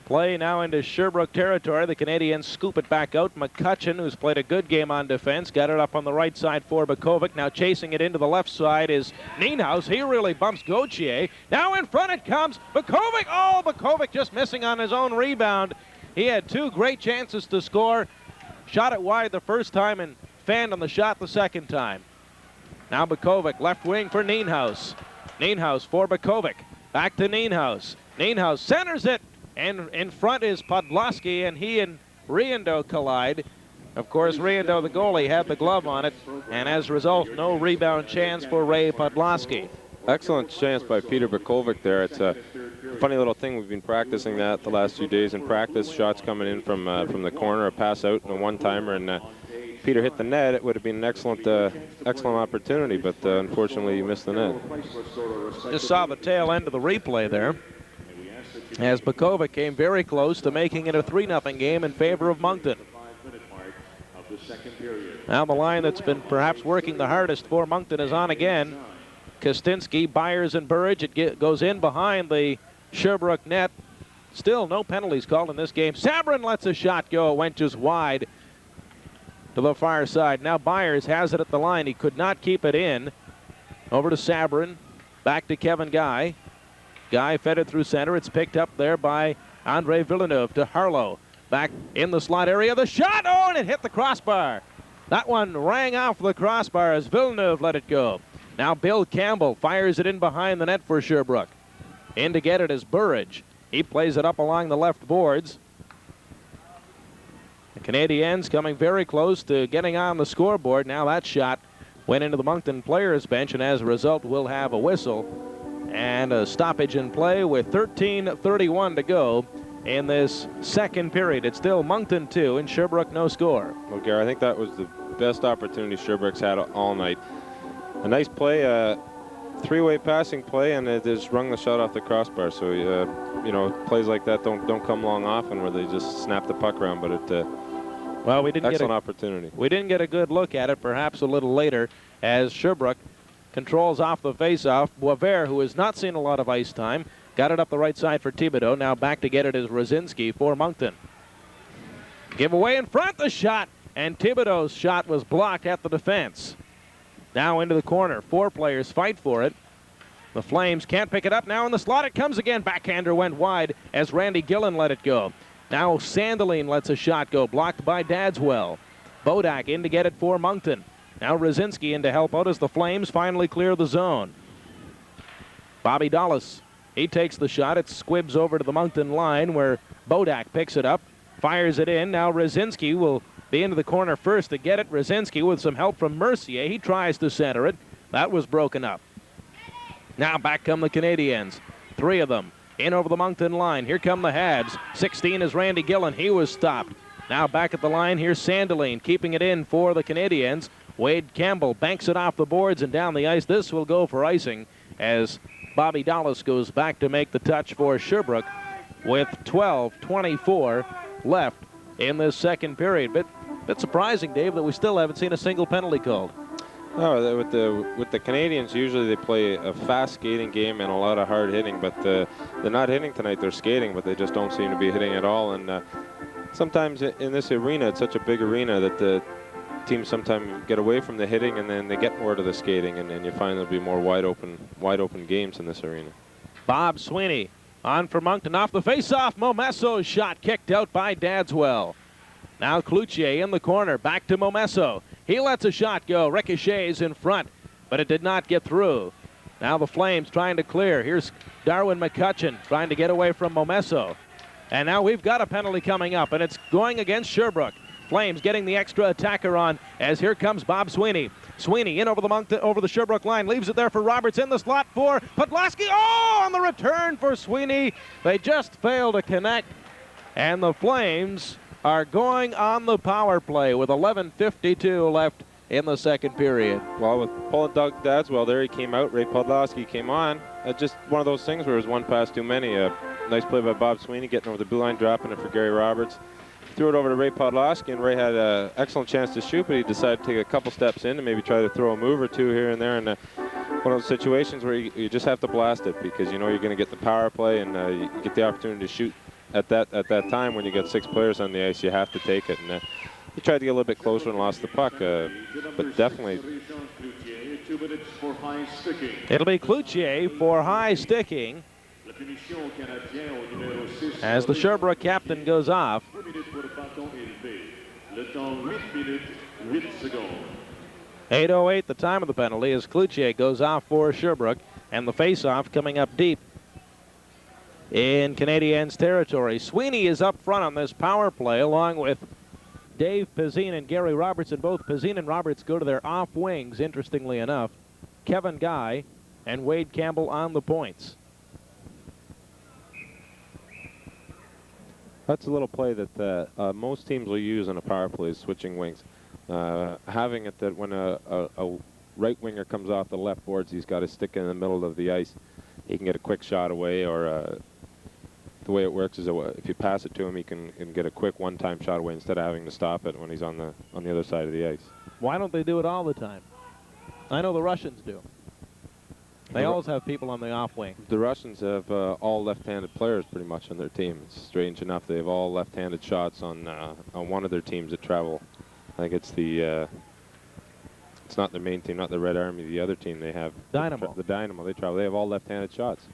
Speaker 1: Play now into Sherbrooke territory. The Canadiens scoop it back out. McCutcheon, who's played a good game on defense, got it up on the right side for Bukovic. Now chasing it into the left side is Nienhuis. He really bumps Gauthier. Now in front it comes. Bukovic. Oh, Bukovic just missing on his own rebound. He had two great chances to score. Shot it wide the first time and fanned on the shot the second time. Now Bukovic, left wing for Nienhuis. Nienhuis for Bukovic. Back to Nienhuis. Nienhuis centers it. And in front is Podlosky, and he and Riendeau collide. Of course, Riendeau, the goalie, had the glove on it, and as a result, no rebound chance for Ray Podlosky.
Speaker 3: Excellent chance by Peter Bukovic there. It's a funny little thing. We've been practicing that the last few days in practice. Shots coming in from the corner, a pass out, and a one-timer, and Peter hit the net. It would have been an excellent opportunity, but unfortunately, he missed the net.
Speaker 1: Just saw the tail end of the replay there, as Bukovic came very close to making it a 3-0 game in favor of Moncton. Now the line that's been perhaps working the hardest for Moncton is on again. Kostinski, Byers, and Burridge. It goes in behind the Sherbrooke net. Still no penalties called in this game. Sabrin lets a shot go. It went just wide to the far side. Now Byers has it at the line. He could not keep it in. Over to Sabrin. Back to Kevin Guy. Guy fed it through center. It's picked up there by Andre Villeneuve to Harlow. Back in the slot area. The shot! Oh, and it hit the crossbar. That one rang off the crossbar as Villeneuve let it go. Now Bill Campbell fires it in behind the net for Sherbrooke. In to get it is Burridge. He plays it up along the left boards. The Canadiens coming very close to getting on the scoreboard. Now that shot went into the Moncton players bench, and as a result, we'll have a whistle and a stoppage in play with 13:31 to go in this second period. It's still Moncton 2 and Sherbrooke no score.
Speaker 3: Well, Gary, I think that was the best opportunity Sherbrooke's had all night. A nice play, three-way passing play, and it just rung the shot off the crossbar. So, you know, plays like that don't come along often where they just snap the puck around, but
Speaker 1: well, we didn't
Speaker 3: excellent opportunity.
Speaker 1: We didn't get a good look at it, perhaps a little later, as Sherbrooke controls off the face-off. Boisvert, who has not seen a lot of ice time, got it up the right side for Thibodeau. Now back to get it is Rosinski for Moncton. Give away in front, the shot, and Thibodeau's shot was blocked at the defense. Now into the corner. 4 players fight for it. The Flames can't pick it up. Now in the slot it comes again. Backhander went wide as Randy Gillen let it go. Now Sandeline lets a shot go, blocked by Dadswell. Bodak in to get it for Moncton. Now Rosinski in to help out as the Flames finally clear the zone. Bobby Dallas, he takes the shot. It squibs over to the Moncton line where Bodak picks it up, fires it in. Now Rosinski will be into the corner first to get it. Rosinski with some help from Mercier. He tries to center it. That was broken up. Now back come the Canadiens. 3 of them in over the Moncton line. Here come the Habs. 16 is Randy Gillen. He was stopped. Now back at the line, here's Sandeline keeping it in for the Canadiens. Wade Campbell banks it off the boards and down the ice. This will go for icing as Bobby Dallas goes back to make the touch for Sherbrooke with 12:24 left in this second period. Bit surprising, Dave, that we still haven't seen a single penalty called.
Speaker 3: No, with the Canadiens, usually they play a fast skating game and a lot of hard hitting, but they're not hitting tonight. They're skating, but they just don't seem to be hitting at all. And sometimes in this arena, it's such a big arena that the teams sometimes get away from the hitting and then they get more to the skating, and then you find there'll be more wide open games in this arena.
Speaker 1: Bob Sweeney on for Moncton off the faceoff. Momesso's shot kicked out by Dadswell. Now Cloutier in the corner, back to Momesso. He lets a shot go, ricochets in front, but it did not get through. Now the Flames trying to clear. Here's Darwin McCutcheon trying to get away from Momesso. And now we've got a penalty coming up, and it's going against Sherbrooke. Flames getting the extra attacker on as here comes Bob Sweeney. Sweeney in over the Sherbrooke line, leaves it there for Roberts in the slot for Podlaski. Oh, on the return for Sweeney. They just failed to connect, and the Flames are going on the power play with 11:52 left in the second period.
Speaker 3: Well, with pulling Doug Dadswell there, he came out. Ray Podlaski came on. Just one of those things where it was one pass too many. Nice play by Bob Sweeney, getting over the blue line, dropping it for Gary Roberts. Threw it over to Ray Podlaski, and Ray had an excellent chance to shoot, but he decided to take a couple steps in and maybe try to throw a move or two here and there. And one of those situations where you just have to blast it because you know you're going to get the power play, and you get the opportunity to shoot at that time when you got 6 players on the ice. You have to take it. And he tried to get a little bit closer and lost the puck, but definitely.
Speaker 1: It'll be Cloutier for high sticking as the Sherbrooke captain goes off. 8:08 the time of the penalty as Cloutier goes off for Sherbrooke, and the face-off coming up deep in Canadiens territory. Sweeney is up front on this power play along with Dave Pizzine and Gary Robertson. Both Pizzine and Roberts go to their off wings, interestingly enough. Kevin Guy and Wade Campbell on the points.
Speaker 3: That's a little play that most teams will use on a power play, is switching wings. Having it that when a right winger comes off the left boards, he's got to stick in the middle of the ice. He can get a quick shot away, or the way it works is if you pass it to him, he can get a quick one-time shot away instead of having to stop it when he's on the other side of the ice.
Speaker 1: Why don't they do it all the time? I know the Russians do. They always have people on the off wing.
Speaker 3: The Russians have all left-handed players pretty much on their team. It's strange enough. They have all left-handed shots on one of their teams that travel. I think it's it's not their main team, not the Red Army. The other team they have,
Speaker 1: Dynamo.
Speaker 3: The Dynamo. They travel. They have all left-handed shots.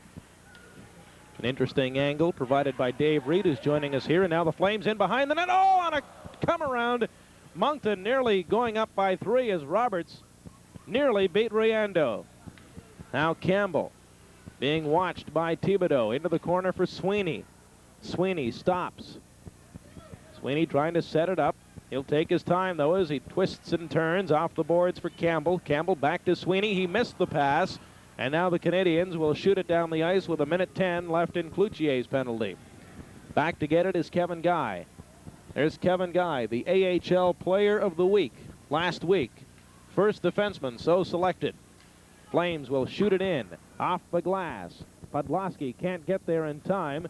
Speaker 1: An interesting angle provided by Dave Reed, who's joining us here. And now the Flames in behind the net. Oh, on a come around. Moncton nearly going up by 3 as Roberts nearly beat Riando. Now Campbell being watched by Thibodeau into the corner for Sweeney. Sweeney stops. Sweeney trying to set it up. He'll take his time, though, as he twists and turns off the boards for Campbell. Campbell back to Sweeney. He missed the pass. And now the Canadiens will shoot it down the ice with 1:10 left in Cloutier's penalty. Back to get it is Kevin Guy. There's Kevin Guy, the AHL Player of the Week last week. First defenseman so selected. Flames will shoot it in off the glass. Podlaski can't get there in time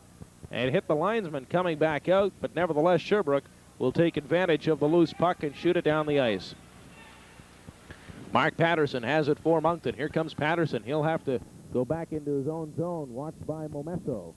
Speaker 1: and hit the linesman coming back out, but nevertheless Sherbrooke will take advantage of the loose puck and shoot it down the ice. Mark Patterson has it for Moncton. Here comes Patterson. He'll have to go back into his own zone, watched by Momesso.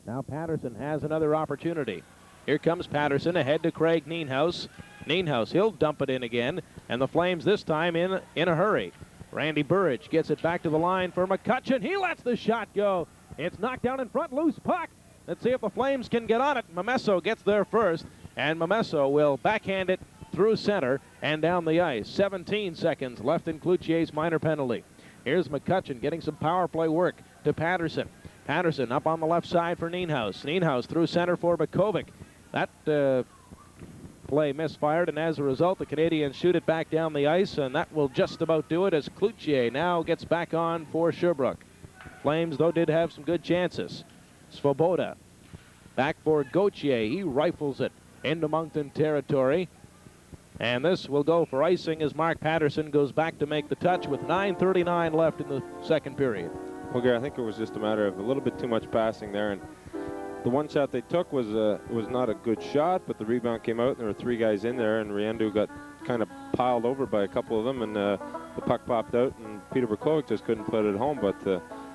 Speaker 1: Now Patterson has another opportunity. Here comes Patterson ahead to Craig Nienhuis. Nienhuis, he'll dump it in again, and the Flames this time in a hurry. Randy Burridge gets it back to the line for McCutcheon. He lets the shot go. It's knocked down in front, loose puck. Let's see if the Flames can get on it. Momesso gets there first, and Momesso will backhand it through center and down the ice. 17 seconds left in Cloutier's minor penalty. Here's McCutcheon getting some power play work to Patterson. Patterson up on the left side for Nienhuis. Nienhuis through center for Bukovic. That play misfired, and as a result, the Canadiens shoot it back down the ice, and that will just about do it as Cloutier now gets back on for Sherbrooke. Flames, though, did have some good chances. Svoboda back for Gauthier. He rifles it into Moncton territory. And this will go for icing as Mark Patterson goes back to make the touch with 9:39 left in the second period.
Speaker 3: Well, Gary, I think it was just a matter of a little bit too much passing there, and the one shot they took was not a good shot, but the rebound came out, and there were 3 guys in there, and Riendeau got kind of piled over by a couple of them, and the puck popped out, and Peter Berklovic just couldn't put it home. But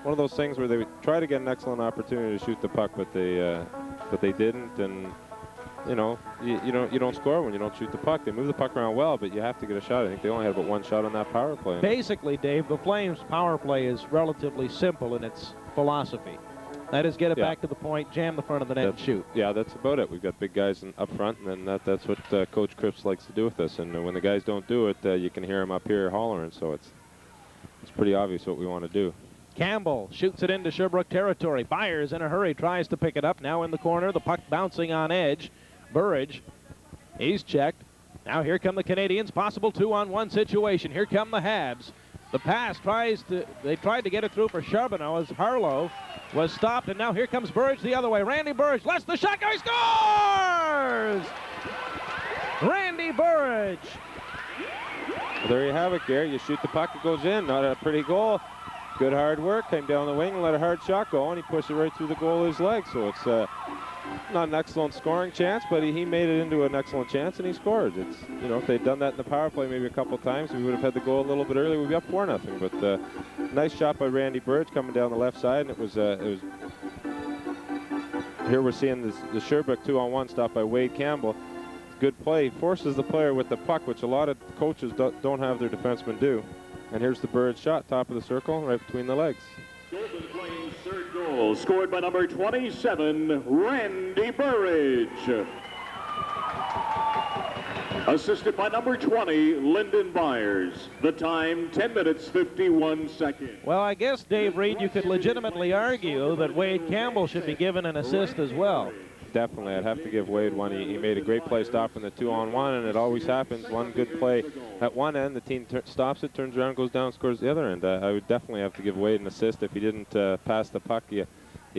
Speaker 3: one of those things where they would try to get an excellent opportunity to shoot the puck, but they didn't, and you know, you don't score when you don't shoot the puck. They move the puck around well, but you have to get a shot. I think they only had about 1 shot on that power play.
Speaker 1: Basically, Dave, the Flames' power play is relatively simple in its philosophy. That is, get it back to the point, jam the front of the net, and shoot.
Speaker 3: Yeah, that's about it. We've got big guys up front, and then that's what Coach Cripps likes to do with us. And when the guys don't do it, you can hear them up here hollering. So it's pretty obvious what we want to do.
Speaker 1: Campbell shoots it into Sherbrooke territory. Byers in a hurry tries to pick it up. Now in the corner, the puck bouncing on edge. Burridge, he's checked. Now here come the Canadiens. Possible 2-on-1 situation. Here come the Habs. The pass they tried to get it through for Charbonneau as Harlow was stopped, and now here comes Burridge the other way. Randy Burridge lets the shot go. He scores! Randy Burridge.
Speaker 3: Well, there you have it, Gary. You shoot the puck, it goes in. Not a pretty goal. Good hard work. Came down the wing and let a hard shot go, and he pushed it right through the goal of his leg. So it's not an excellent scoring chance, but he made it into an excellent chance, and he scored. It's, you know, if they'd done that in the power play maybe a couple times, we would have had the goal a little bit earlier. We'd be up 4-0. But nice shot by Randy Burridge coming down the left side, and it was here we're seeing the Sherbrooke 2-on-1 stop by Wade Campbell. Good play. Forces the player with the puck, which a lot of coaches don't have their defensemen do. And here's the Burridge shot, top of the circle, right between the legs.
Speaker 2: Golden Flames' third goal, scored by number 27, Randy Burridge. Assisted by number 20, Lyndon Byers. The time, 10 minutes, 51 seconds.
Speaker 1: Well, I guess, Dave Reed, you could legitimately argue that Wade Campbell should be given an assist as well.
Speaker 3: Definitely, I'd have to give Wade one. He made a great play stopping the 2-on-1, and it always happens. One good play at one end, the team stops it, turns around, goes down, scores the other end. I would definitely have to give Wade an assist. If he didn't pass the puck, you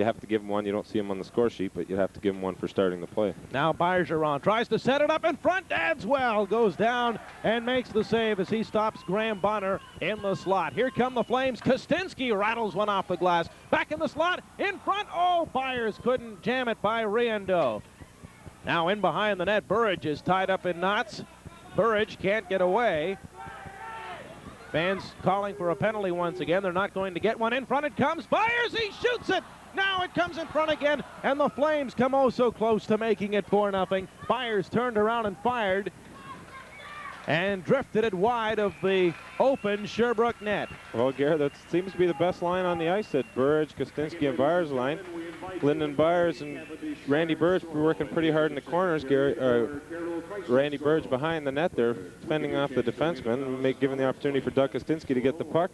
Speaker 3: have to give him one. You don't see him on the score sheet, but you'd have to give him one for starting the play.
Speaker 1: Now Bergeron tries to set it up in front. Dadswell goes down and makes the save as he stops Graham Bonner in the slot. Here come the Flames. Kostinski rattles one off the glass. Back in the slot, in front. Oh, Byers couldn't jam it by Riendeau. Now in behind the net, Burridge is tied up in knots. Burridge can't get away. Fans calling for a penalty once again. They're not going to get one. In front it comes. Byers, he shoots it. Now it comes in front again, and the Flames come oh so close to making it 4-0. Byers turned around and fired and drifted it wide of the open Sherbrooke net.
Speaker 3: Well, Garrett, that seems to be the best line on the ice, that Burridge, Kostinski, and Byers line. Lyndon Byers and Randy Burridge were working pretty hard in the corners. Randy Burridge behind the net there, fending off the defenseman, giving the opportunity for Doug Kostinski to get the puck.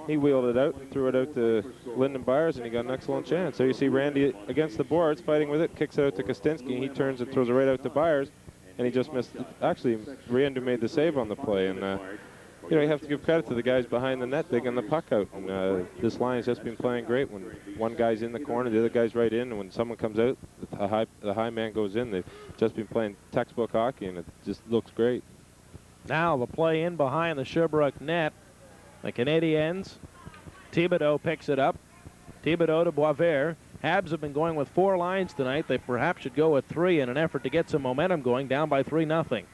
Speaker 3: He wheeled it out, threw it out to Lyndon Byers, and he got an excellent chance. So you see Randy against the boards, fighting with it, kicks it out to Kostinski, and he turns and throws it right out to Byers, and he just missed. Actually, Riendeau made the save on the play, and you know, you have to give credit to the guys behind the net digging the puck out. And this line has just been playing great. When one guy's in the corner, the other guy's right in, and when someone comes out, the high man goes in. They've just been playing textbook hockey, and it just looks great.
Speaker 1: Now the play in behind the Sherbrooke net. The Canadiens, Thibodeau picks it up. Thibodeau to Boisvert. Habs have been going with 4 lines tonight. They perhaps should go with 3 in an effort to get some momentum going, down by 3-0.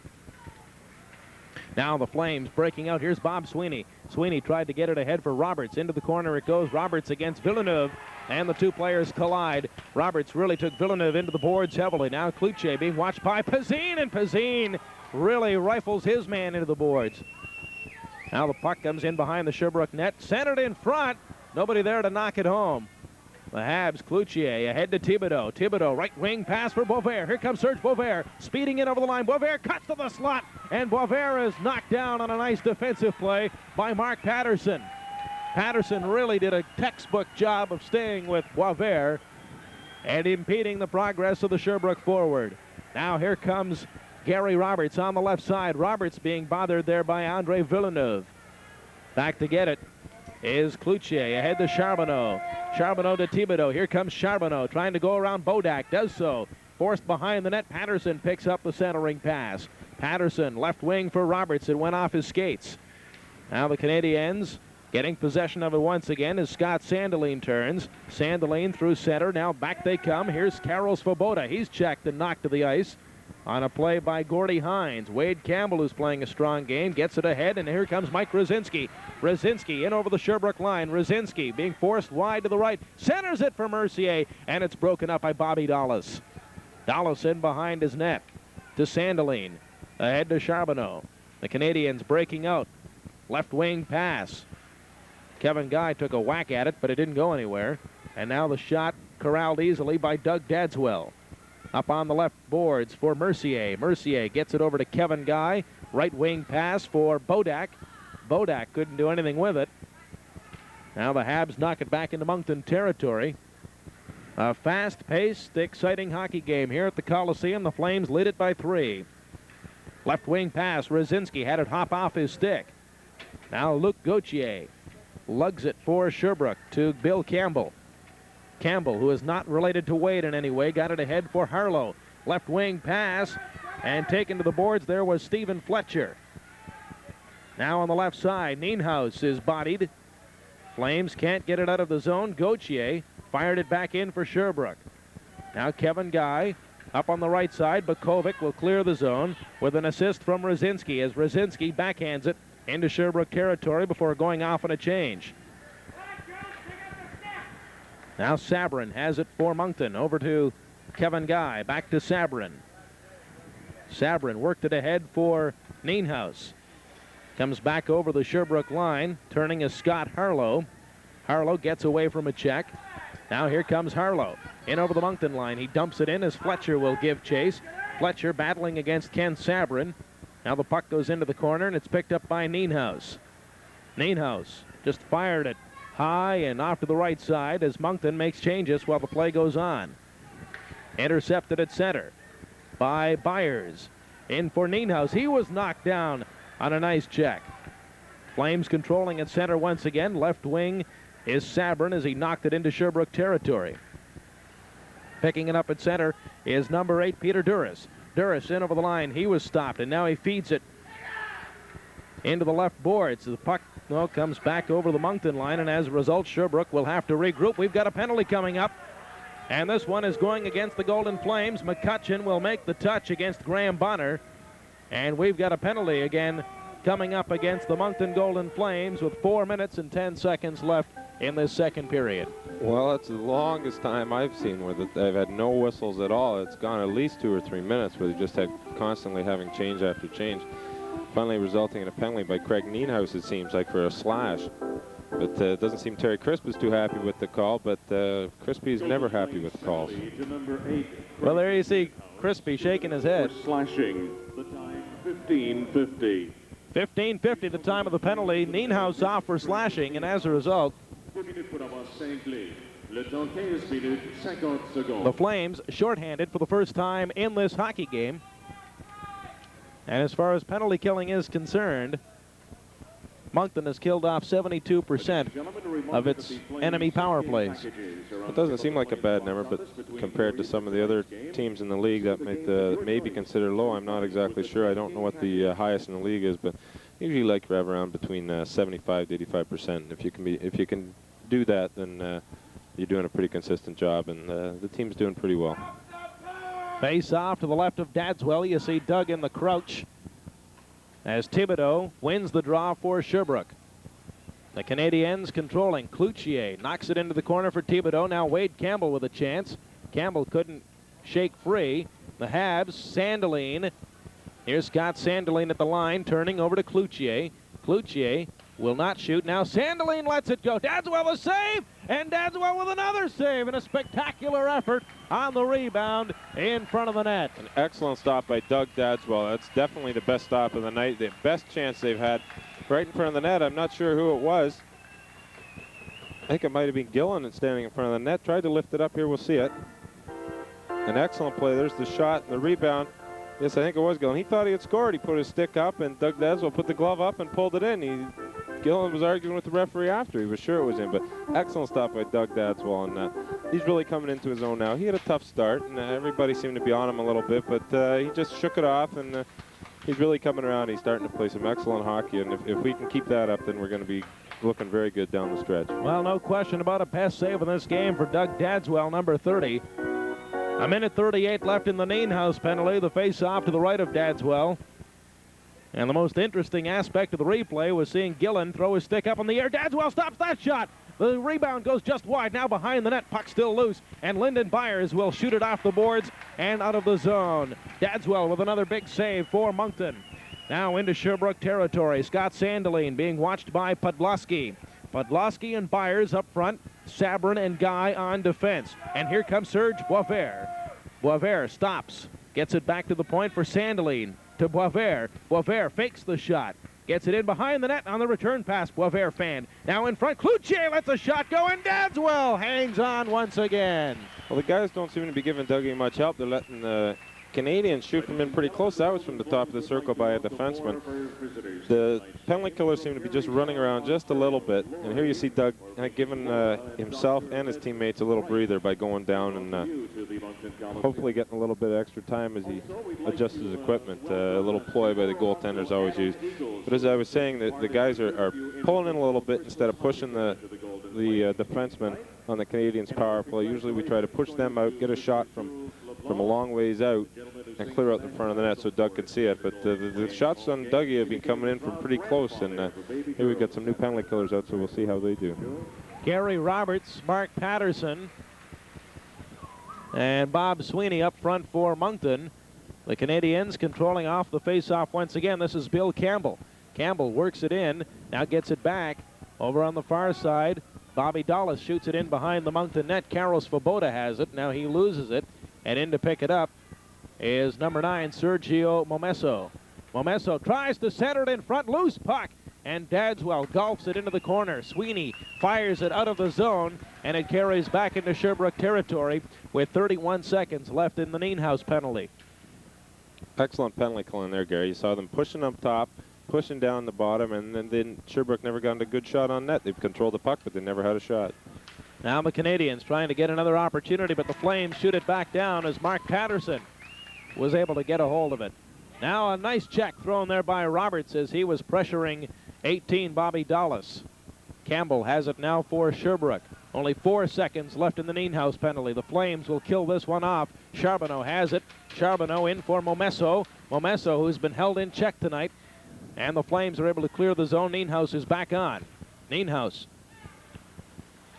Speaker 1: Now the Flames breaking out. Here's Bob Sweeney. Sweeney tried to get it ahead for Roberts. Into the corner it goes. Roberts against Villeneuve, and the two players collide. Roberts really took Villeneuve into the boards heavily. Now Cloutier being watched by Pazine, and Pazine really rifles his man into the boards. Now the puck comes in behind the Sherbrooke net. Centered in front. Nobody there to knock it home. The Habs, Cloutier ahead to Thibodeau. Thibodeau, right wing pass for Boisvert. Here comes Serge Boisvert, speeding in over the line. Boisvert cuts to the slot, and Boisvert is knocked down on a nice defensive play by Mark Patterson. Patterson really did a textbook job of staying with Boisvert and impeding the progress of the Sherbrooke forward. Now here comes Gary Roberts on the left side. Roberts being bothered there by Andre Villeneuve. Back to get it is Cloutier ahead to Charbonneau. Charbonneau to Thibodeau. Here comes Charbonneau trying to go around Bodak. Does so. forced behind the net. Patterson picks up the centering pass. Patterson, left wing for Roberts. It went off his skates. Now the Canadiens getting possession of it once again as Scott Sandeline turns. Sandeline through center. Now back they come. Here's Karol Svoboda. He's checked and knocked to the ice on a play by Gordie Hines. Wade Campbell, who's playing a strong game, gets it ahead, and here comes Mike Rosinski. Rosinski in over the Sherbrooke line. Rosinski being forced wide to the right. Centers it for Mercier, and it's broken up by Bobby Dallas. Dallas in behind his net to Sandeline. Ahead to Charbonneau. The Canadiens breaking out. Left wing pass. Kevin Guy took a whack at it, but it didn't go anywhere. And now the shot corralled easily by Doug Dadswell. Up on the left boards for Mercier. Mercier gets it over to Kevin Guy. Right wing pass for Bodak. Bodak couldn't do anything with it. Now the Habs knock it back into Moncton territory. A fast-paced, exciting hockey game here at the Coliseum. The Flames lead it by 3. Left wing pass. Rosinski had it hop off his stick. Now Luc Gauthier lugs it for Sherbrooke to Bill Campbell. Campbell, who is not related to Wade in any way, got it ahead for Harlow. Left wing pass, and taken to the boards there was Stephen Fletcher. Now on the left side, Nienhuis is bodied. Flames can't get it out of the zone. Gauthier fired it back in for Sherbrooke. Now Kevin Guy up on the right side. Bukovic will clear the zone with an assist from Rosinski as Rosinski backhands it into Sherbrooke territory before going off on a change. Now Sabrin has it for Moncton. Over to Kevin Guy. Back to Sabrin. Sabrin worked it ahead for Nienhuis. Comes back over the Sherbrooke line. Turning is Scott Harlow. Harlow gets away from a check. Now here comes Harlow. In over the Moncton line. He dumps it in as Fletcher will give chase. Fletcher battling against Ken Sabrin. Now the puck goes into the corner and it's picked up by Nienhuis. Nienhuis just fired it high and off to the right side as Moncton makes changes while the play goes on. Intercepted at center by Byers. In for Nienhuis. He was knocked down on a nice check. Flames controlling at center once again. Left wing is Sabrin as he knocked it into Sherbrooke territory. Picking it up at center is number 8, Peter Duras. Duras in over the line. He was stopped, and now he feeds it into the left boards. The puck comes back over the Moncton line, and as a result, Sherbrooke will have to regroup. We've got a penalty coming up, and this one is going against the Golden Flames. McCutcheon will make the touch against Graham Bonner, and we've got a penalty again coming up against the Moncton Golden Flames with 4 minutes and 10 seconds left in this second period.
Speaker 3: Well, it's the longest time I've seen where they've had no whistles at all. It's gone at least 2 or 3 minutes where they just had constantly having change after change. Finally resulting in a penalty by Craig Nienhuis, it seems like, for a slash. But it doesn't seem Terry Crisp is too happy with the call, but Crispy is never happy with the calls.
Speaker 1: Well, there you see Crispy shaking his head.
Speaker 2: Slashing, the time 15:50.
Speaker 1: 15:50 the time of the penalty. Nienhuis off for slashing, and as a result, the Flames shorthanded for the first time in this hockey game. And as far as penalty killing is concerned, Moncton has killed off 72% of its enemy power plays.
Speaker 3: It doesn't seem like a bad number, but compared to some of the other teams in the league that may be considered low, I'm not exactly sure. I don't know what the highest in the league is, but usually like to have around between 75 to 85%. If you can do that, then you're doing a pretty consistent job, and the team's doing pretty well.
Speaker 1: Face off to the left of Dadswell. You see Doug in the crouch as Thibodeau wins the draw for Sherbrooke. The Canadiens controlling. Cloutier knocks it into the corner for Thibodeau. Now Wade Campbell with a chance. Campbell couldn't shake free. The Habs, Sandeline. Here's Scott Sandeline at the line, turning over to Cloutier. Cloutier will not shoot. Now Sandeline lets it go. Dadswell a save, and Dadswell with another save, and a spectacular effort on the rebound in front of the net.
Speaker 3: An excellent stop by Doug Dadswell. That's definitely the best stop of the night, the best chance they've had right in front of the net. I'm not sure who it was. I think it might have been Gillen standing in front of the net. Tried to lift it up here. We'll see it. An excellent play. There's the shot and the rebound. Yes, I think it was Gillen. He thought he had scored. He put his stick up, and Doug Dadswell put the glove up and pulled it in. Gillen was arguing with the referee after. He was sure it was in, but excellent stop by Doug Dadswell, and he's really coming into his own now. He had a tough start, and everybody seemed to be on him a little bit, but he just shook it off, and he's really coming around. He's starting to play some excellent hockey, and if we can keep that up, then we're going to be looking very good down the stretch.
Speaker 1: Well, no question about a best save in this game for Doug Dadswell, number 30. A minute 38 left in the Nienhuis penalty. The face-off to the right of Dadswell. And the most interesting aspect of the replay was seeing Gillen throw his stick up in the air. Dadswell stops that shot. The rebound goes just wide. Now behind the net, puck still loose. And Lyndon Byers will shoot it off the boards and out of the zone. Dadswell with another big save for Moncton. Now into Sherbrooke territory. Scott Sandeline being watched by Podlosky. Podlosky and Byers up front. Sabrin and Guy on defense. And here comes Serge Boisvert. Boisvert stops. Gets it back to the point for Sandeline. To Boisvert. Boisvert fakes the shot. Gets it in behind the net on the return pass. Boisvert fan. Now in front. Cloutier lets the shot go, and Dadswell hangs on once again.
Speaker 3: Well, the guys don't seem to be giving Dougie much help. They're letting the Canadiens shoot from in pretty close. That was from the top of the circle by a defenseman. The penalty killers seem to be just running around just a little bit. And here you see Doug giving himself and his teammates a little breather by going down and hopefully getting a little bit of extra time as he adjusts his equipment. A little ploy by the goaltenders always used. But as I was saying, the guys are pulling in a little bit instead of pushing the defensemen on the Canadiens' power play. Usually we try to push them out, get a shot from a long ways out and clear out the front of the net so Doug can see it. But the shots on Dougie have been coming in from pretty close, and here we've got some new penalty killers out, so we'll see how they do.
Speaker 1: Gary Roberts, Mark Patterson, and Bob Sweeney up front for Moncton. The Canadiens controlling off the face-off once again. This is Bill Campbell. Campbell works it in, now gets it back over on the far side. Bobby Dallas shoots it in behind the Moncton net. Carol Svoboda has it. Now he loses it. And in to pick it up is number 9, Sergio Momesso. Momesso tries to center it in front, loose puck, and Dadswell golfs it into the corner. Sweeney fires it out of the zone, and it carries back into Sherbrooke territory with 31 seconds left in the Nienhuis penalty.
Speaker 3: Excellent penalty killing there, Gary. You saw them pushing up top, pushing down the bottom, and then Sherbrooke never got a good shot on net. They've controlled the puck, but they never had a shot.
Speaker 1: Now the Canadiens trying to get another opportunity, but the Flames shoot it back down as Mark Patterson was able to get a hold of it. Now a nice check thrown there by Roberts as he was pressuring 18 Bobby Dallas. Campbell has it now for Sherbrooke. Only 4 seconds left in the Nienhuis penalty. The Flames will kill this one off. Charbonneau has it. Charbonneau in for Momesso. Momesso, who's been held in check tonight. And the Flames are able to clear the zone. Nienhuis is back on. Nienhuis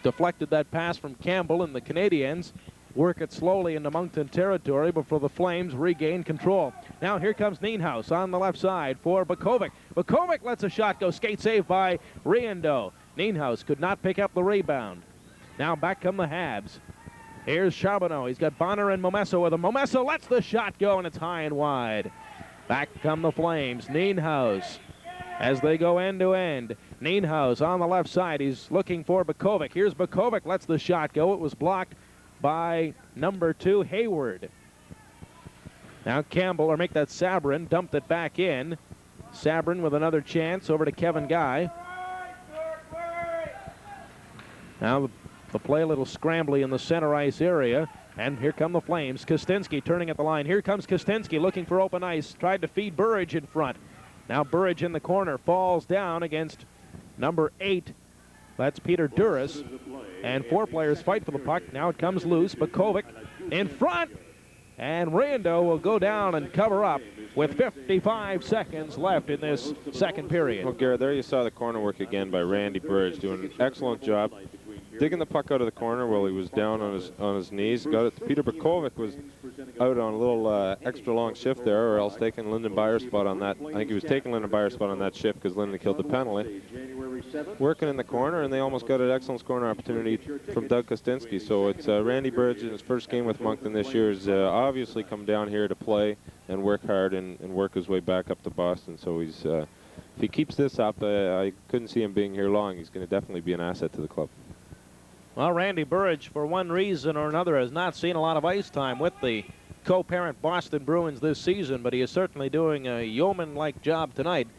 Speaker 1: deflected that pass from Campbell, and the Canadiens work it slowly into Moncton territory before the Flames regain control. Now here comes Nienhuis on the left side for Bukovic. Bukovic lets a shot go. Skate save by Riendo. Nienhuis could not pick up the rebound. Now back come the Habs. Here's Charbonneau. He's got Bonner and Momesso with him. Momesso lets the shot go, and it's high and wide. Back come the Flames. Nienhuis as they go end to end. Nienhuis on the left side. He's looking for Bukovic. Here's Bukovic. Lets the shot go. It was blocked by number 2, Hayward. Now Campbell, or make that Sabrin, dumped it back in. Sabrin with another chance over to Kevin Guy. Now the play a little scrambly in the center ice area. And here come the Flames. Kostinski turning at the line. Here comes Kostinski looking for open ice. Tried to feed Burridge in front. Now Burridge in the corner falls down against number 8. That's Peter Duras. And 4 players fight for the puck. Now it comes loose. Bukovic in front. And Riendo will go down and cover up with 55 seconds left in this second period.
Speaker 3: Well, Garrett, there you saw the corner work again by Randy Burridge, doing an excellent job. Digging the puck out of the corner while he was down on his knees. Got it. Peter Bukovic was out on a little extra long shift there, or else taking Lyndon Byers' spot on that. I think he was taking Lyndon Byers' spot on that shift because Lyndon killed the penalty. Working in the corner, and they almost got an excellent scoring opportunity from Doug Kostinski. So it's Randy Burridge in his first game with Moncton this year has obviously come down here to play and work hard and work his way back up to Boston. So he's if he keeps this up, I couldn't see him being here long. He's going to definitely be an asset to the club.
Speaker 1: Well, Randy Burridge, for one reason or another, has not seen a lot of ice time with the co-parent Boston Bruins this season, but he is certainly doing a yeoman-like job tonight,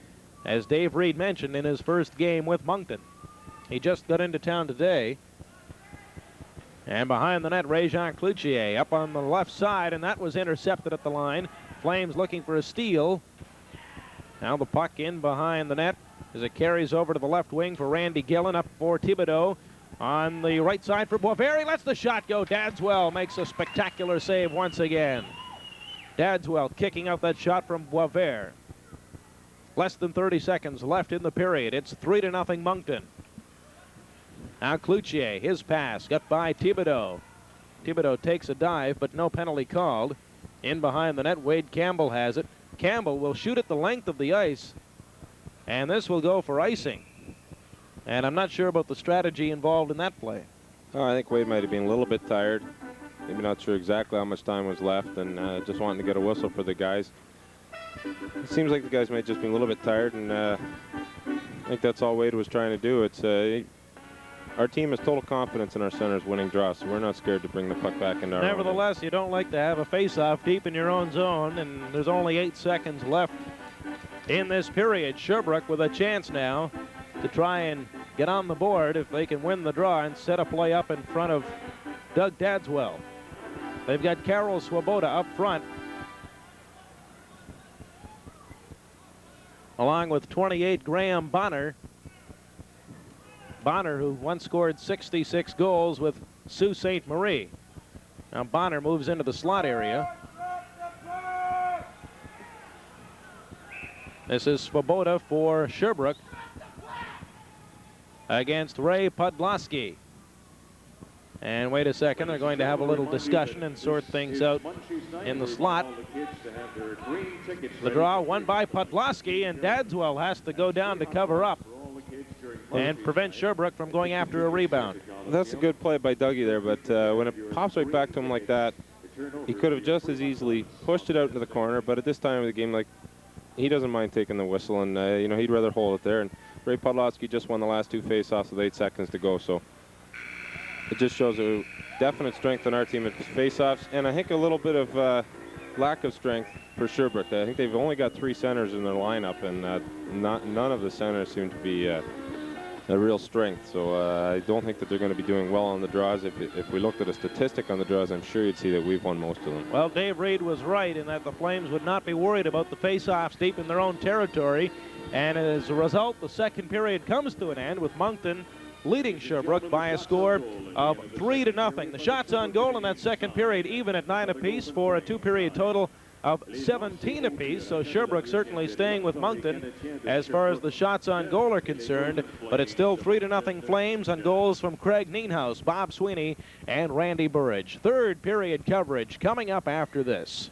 Speaker 1: as Dave Reed mentioned in his first game with Moncton. He just got into town today. And behind the net, Réjean Cloutier up on the left side, and that was intercepted at the line. Flames looking for a steal. Now the puck in behind the net as it carries over to the left wing for Randy Gillen, up for Thibodeau. On the right side for Boisvert, he lets the shot go. Dadswell makes a spectacular save once again. Dadswell kicking out that shot from Boisvert. Less than 30 seconds left in the period. It's 3-0 Moncton. Now Cloutier, his pass, got by Thibodeau. Thibodeau takes a dive, but no penalty called. In behind the net, Wade Campbell has it. Campbell will shoot at the length of the ice, and this will go for icing. And I'm not sure about the strategy involved in that play.
Speaker 3: Oh, I think Wade might have been a little bit tired. Maybe not sure exactly how much time was left, and just wanting to get a whistle for the guys. It seems like the guys might just be a little bit tired, and I think that's all Wade was trying to do. It's our team has total confidence in our centers winning draws, so we're not scared to bring the puck back into our
Speaker 1: Nevertheless, you don't like to have a face-off deep in your own zone, and there's only 8 seconds left in this period. Sherbrooke with a chance now to try and get on the board if they can win the draw and set a play up in front of Doug Dadswell. They've got Karol Swoboda up front, along with 28 Graham Bonner. Bonner, who once scored 66 goals with Sault Ste. Marie. Now Bonner moves into the slot area. This is Swoboda for Sherbrooke against Ray Podlosky. And wait a second, they're going to have a little discussion and sort things out in the slot. The draw won by Podlosky, and Dadswell has to go down to cover up and prevent Sherbrooke from going after a rebound.
Speaker 3: That's a good play by Dougie there, but when it pops right back to him like that, he could have just as easily pushed it out into the corner, but at this time of the game, like, he doesn't mind taking the whistle, and you know, he'd rather hold it there. And Ray Podlosky just won the last 2 face-offs with 8 seconds to go, so it just shows a definite strength on our team at face-offs, and I think a little bit of lack of strength for Sherbrooke. I think they've only got 3 centers in their lineup, and none of the centers seem to be a real strength. So I don't think that they're going to be doing well on the draws. If we looked at a statistic on the draws, I'm sure you'd see that we've won most of them.
Speaker 1: Well, Dave Reed was right in that the Flames would not be worried about the face-offs deep in their own territory. And as a result, the second period comes to an end with Moncton leading Sherbrooke by a score of 3-0. The shots on goal in that second period even at 9 apiece for a 2-period total of 17 apiece. So Sherbrooke certainly staying with Moncton as far as the shots on goal are concerned, but it's still 3-0 Flames on goals from Craig Nienhuis, Bob Sweeney, and Randy Burridge. Third period coverage coming up after this.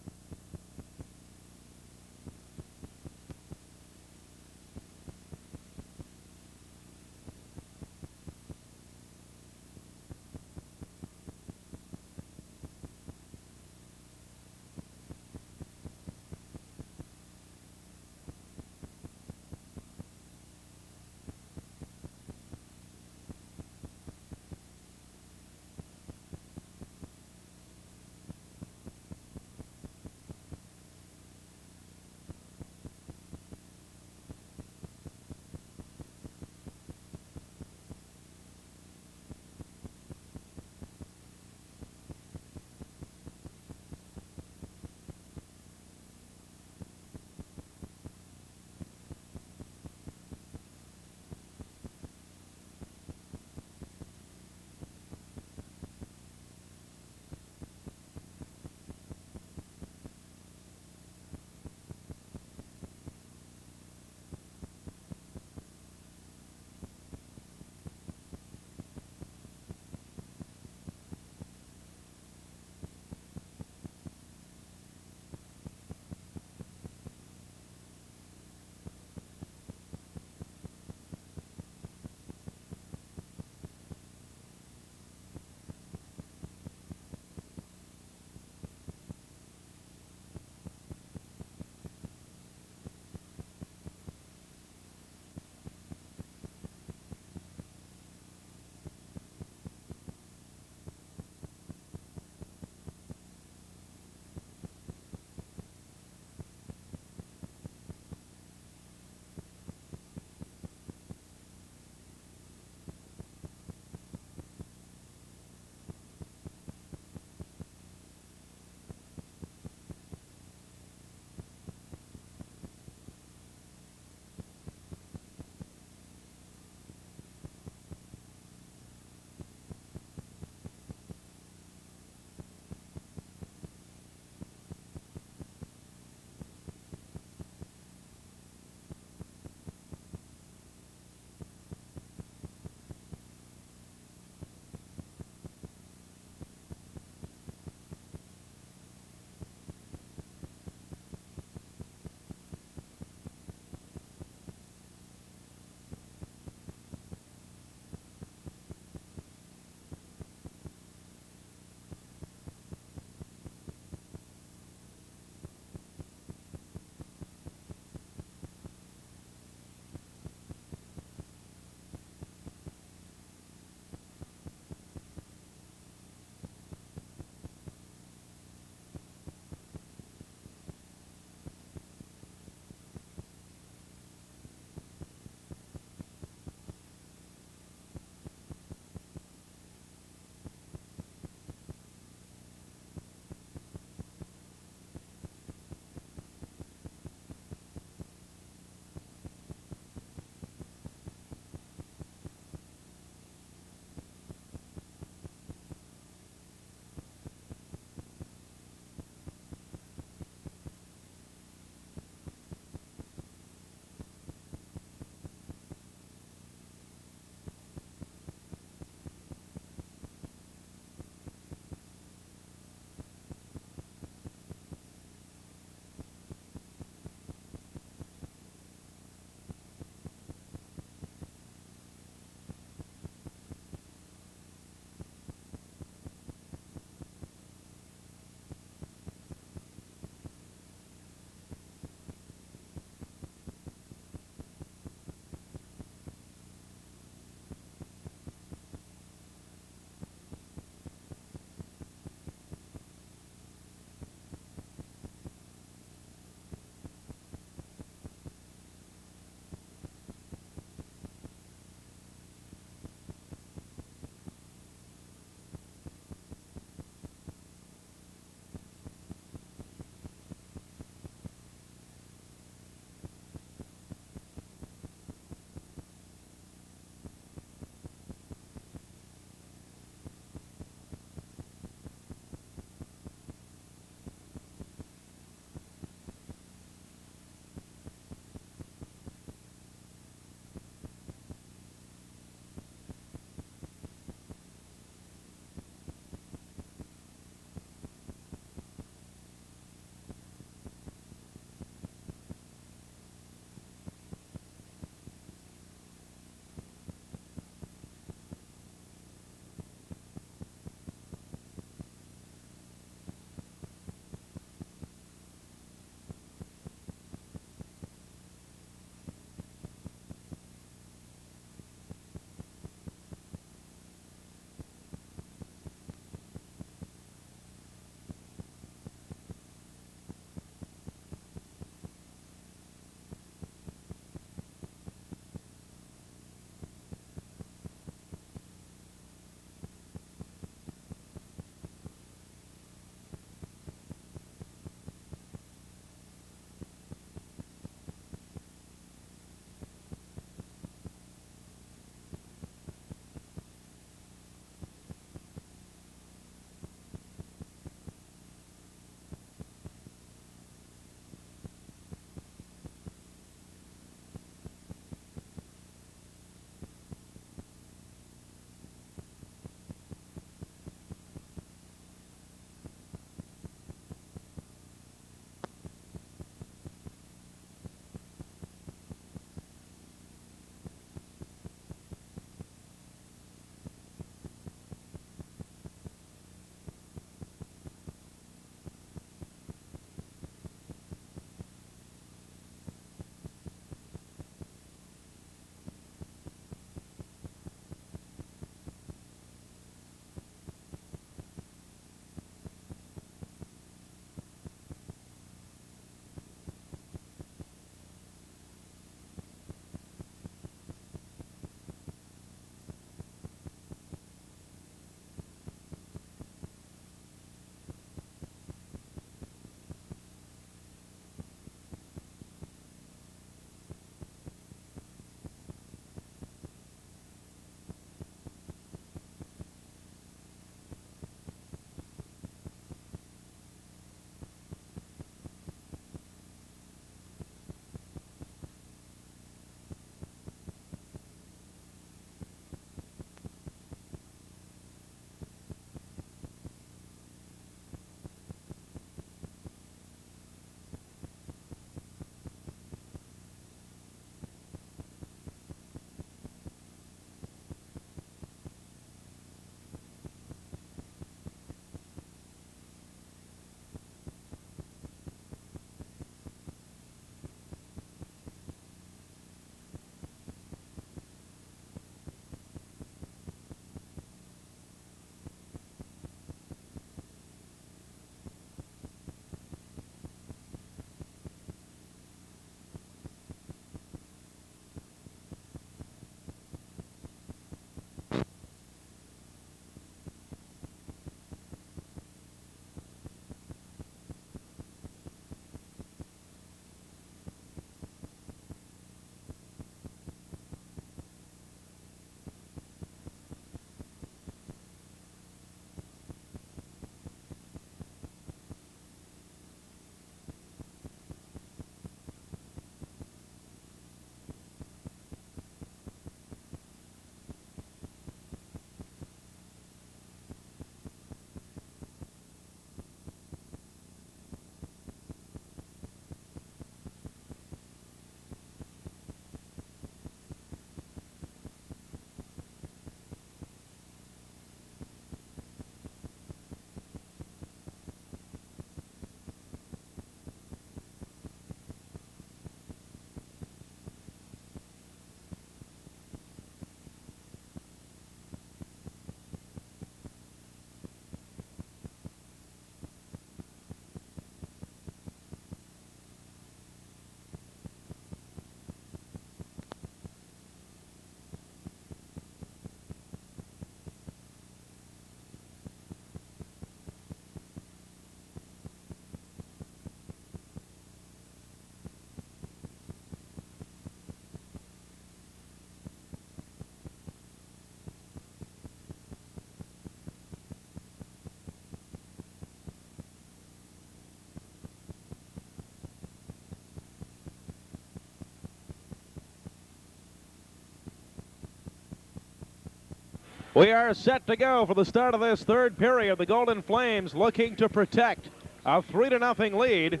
Speaker 1: We are set to go for the start of this third period. The Golden Flames looking to protect a 3-0 lead.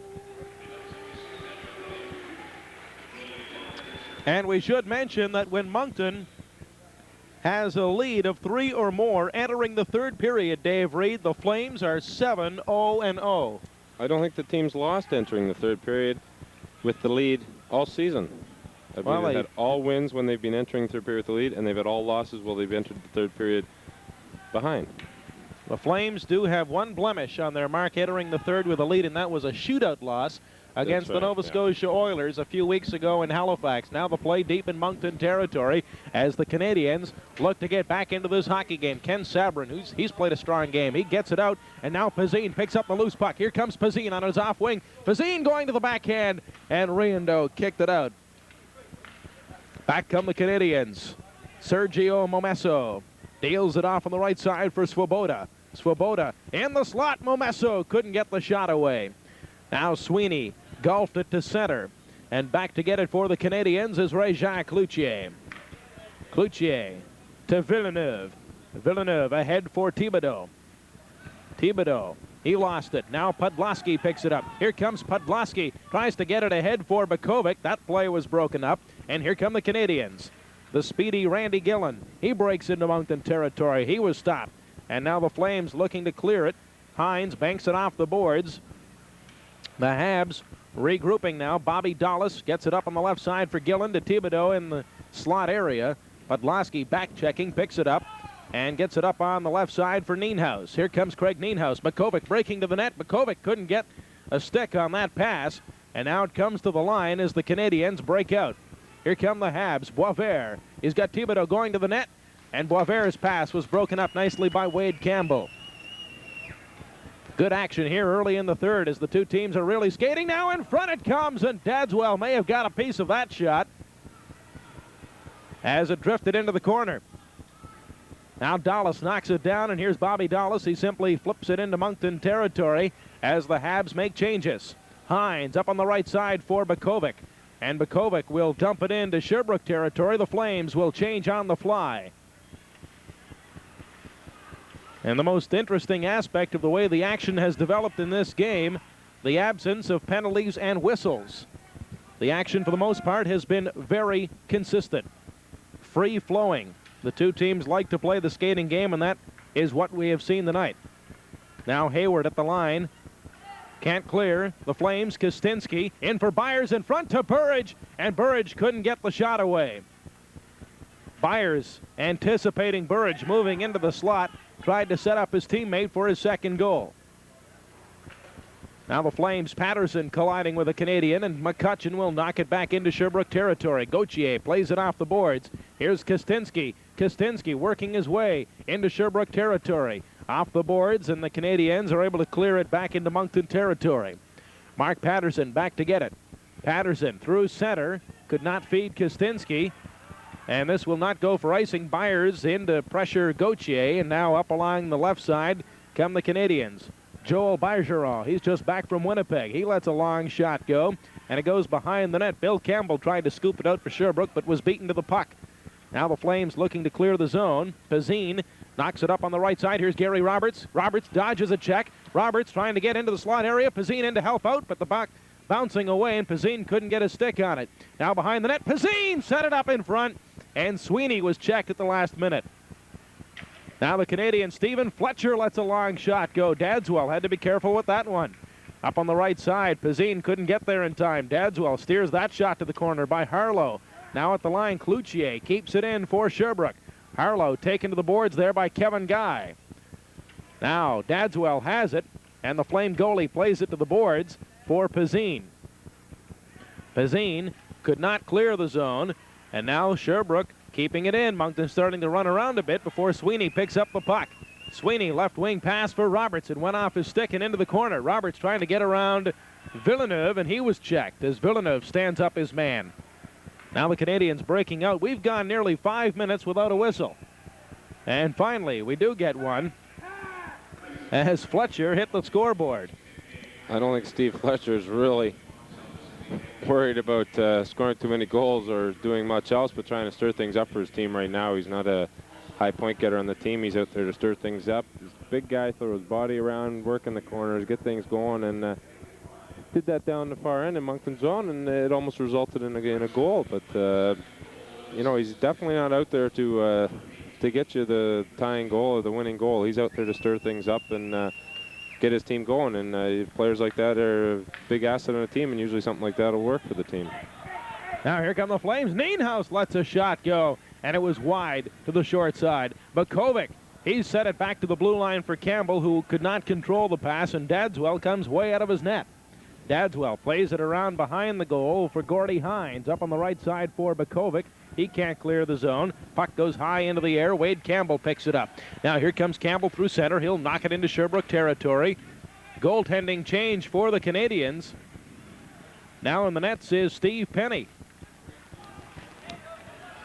Speaker 1: And we should mention that when Moncton has a lead of 3 or more entering the third period, Dave Reed, the Flames are 7-0-0.
Speaker 3: I don't think the team's lost entering the third period with the lead all season. They've had all wins when they've been entering third period with the lead, and they've had all losses while they've entered the third period behind.
Speaker 1: The Flames do have one blemish on their mark entering the third with a lead, and that was a shootout loss against the Nova Scotia Oilers a few weeks ago in Halifax. Now the play deep in Moncton territory as the Canadiens look to get back into this hockey game. Ken Sabrin, he's played a strong game. He gets it out, and now Pazine picks up the loose puck. Here comes Pazine on his off wing. Pazine going to the backhand, and Riendeau kicked it out. Back come the Canadiens. Sergio Momesso deals it off on the right side for Swoboda. Swoboda in the slot. Momesso couldn't get the shot away. Now Sweeney golfed it to center. And back to get it for the Canadiens is Ray-Jacques Cloutier. Cloutier to Villeneuve. Villeneuve ahead for Thibodeau. Thibodeau, he lost it. Now Podlaski picks it up. Here comes Podlaski. Tries to get it ahead for Bukovic. That play was broken up. And here come the Canadiens. The speedy Randy Gillen. He breaks into Moncton territory. He was stopped. And now the Flames looking to clear it. Hines banks it off the boards. The Habs regrouping now. Bobby Dallas gets it up on the left side for Gillen to Thibodeau in the slot area. Podlaski back checking, picks it up, and gets it up on the left side for Nienhuis. Here comes Craig Nienhuis. Bukovic breaking to the net. Bukovic couldn't get a stick on that pass. And now it comes to the line as the Canadiens break out. Here come the Habs. Boisvert. He's got Thibodeau going to the net. And Boisvert's pass was broken up nicely by Wade Campbell. Good action here early in the third as the two teams are really skating. Now in front it comes, and Dadswell may have got a piece of that shot as it drifted into the corner. Now Dallas knocks it down, and here's Bobby Dallas. He simply flips it into Moncton territory as the Habs make changes. Hines up on the right side for Bukovic, and Bukovic will dump it into Sherbrooke territory. The Flames will change on the fly. And the most interesting aspect of the way the action has developed in this game, the absence of penalties and whistles. The action, for the most part, has been very consistent, free-flowing. The two teams like to play the skating game, and that is what we have seen tonight. Now Hayward at the line. Can't clear. The Flames, Kostinski in for Byers in front to Burridge, and Burridge couldn't get the shot away. Byers anticipating Burridge moving into the slot. Tried to set up his teammate for his second goal. Now the Flames, Patterson colliding with a Canadian, and McCutcheon will knock it back into Sherbrooke territory. Gauthier plays it off the boards. Here's Kostinski. Kostinski working his way into Sherbrooke territory. Off the boards, and the Canadiens are able to clear it back into Moncton territory. Mark Patterson back to get it. Patterson through center. Could not feed Kostinski. And this will not go for icing. Byers into pressure Gauthier, and now up along the left side come the Canadiens. Joel Bergeron, he's just back from Winnipeg. He lets a long shot go, and it goes behind the net. Bill Campbell tried to scoop it out for Sherbrooke, but was beaten to the puck. Now the Flames looking to clear the zone. Pazine knocks it up on the right side. Here's Gary Roberts. Roberts dodges a check. Roberts trying to get into the slot area. Pazine in to help out, but the puck bouncing away, and Pazine couldn't get a stick on it. Now behind the net, Pazine set it up in front, and Sweeney was checked at the last minute. Now the Canadian Stephen Fletcher lets a long shot go. Dadswell had to be careful with that one. Up on the right side, Pazine couldn't get there in time. Dadswell steers that shot to the corner by Harlow. Now at the line, Cloutier keeps it in for Sherbrooke. Harlow taken to the boards there by Kevin Guy. Now Dadswell has it, and the Flame goalie plays it to the boards for Pazine. Pazine could not clear the zone, and now Sherbrooke keeping it in. Moncton starting to run around a bit before Sweeney picks up the puck. Sweeney left wing pass for Roberts. It went off his stick and into the corner. Roberts trying to get around Villeneuve, and he was checked as Villeneuve stands up his man. Now the Canadiens breaking out. We've gone nearly 5 minutes without a whistle. And finally, we do get one as Fletcher hit the scoreboard.
Speaker 3: I don't think Steve Fletcher is really worried about scoring too many goals or doing much else, but trying to stir things up for his team right now. He's not a high point getter on the team. He's out there to stir things up. He's a big guy, throw his body around, work in the corners, get things going, and did that down the far end in Moncton zone, and it almost resulted in a goal. But you know, he's definitely not out there to get you the tying goal or the winning goal. He's out there to stir things up and get his team going. And players like that are a big asset on a team, and usually something like that will work for the team.
Speaker 1: Now here come the Flames. Nienhuis lets a shot go, and it was wide to the short side. Bukovic, he set it back to the blue line for Campbell, who could not control the pass, and Dadswell comes way out of his net. Dadswell plays it around behind the goal for Gordy Hines. Up on the right side for Bukovic. He can't clear the zone. Puck goes high into the air. Wade Campbell picks it up. Now here comes Campbell through center. He'll knock it into Sherbrooke territory. Goaltending change for the Canadiens. Now in the nets is Steve Penny.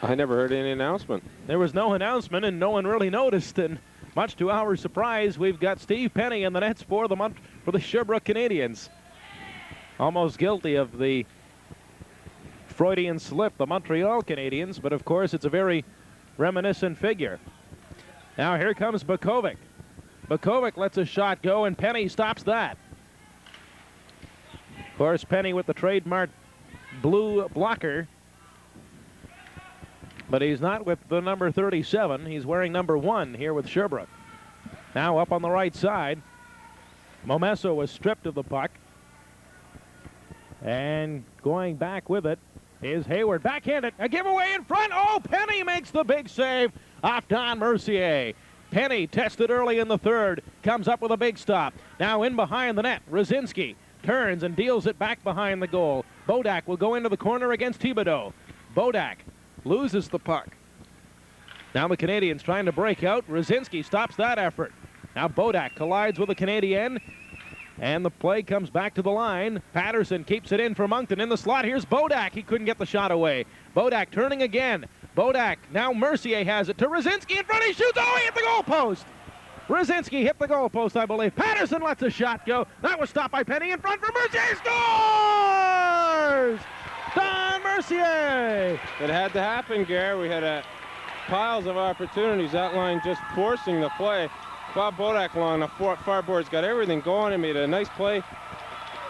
Speaker 3: I never heard any announcement.
Speaker 1: There was no announcement, and no one really noticed. And much to our surprise, we've got Steve Penny in the nets for the Sherbrooke Canadiens. Almost guilty of the Freudian slip, the Montreal Canadiens, but of course it's a very reminiscent figure. Now here comes Bukovic. Bukovic lets a shot go, and Penny stops that. Of course, Penny with the trademark blue blocker, but he's not with the number 37. He's wearing number 1 here with Sherbrooke. Now up on the right side, Momesso was stripped of the puck. And going back with it is Hayward. Backhanded. A giveaway in front. Oh, Penny makes the big save off Don Mercier. Penny tested early in the third. Comes up with a big stop. Now in behind the net. Rosinski turns and deals it back behind the goal. Bodak will go into the corner against Thibodeau. Bodak loses the puck. Now the Canadiens trying to break out. Rosinski stops that effort. Now Bodak collides with the Canadien. And the play comes back to the line. Patterson keeps it in for Moncton in the slot. Here's Bodak. He couldn't get the shot away. Bodak turning again. Bodak, now Mercier has it to Rosinski in front. He shoots. Oh, he hit the goalpost. Rosinski hit the goalpost, I believe. Patterson lets a shot go. That was stopped by Penny in front for Mercier. Scores! Don Mercier.
Speaker 3: It had to happen, Gare. We had piles of opportunities. That line just forcing the play. Bob Bodak along the far board's got everything going and made a nice play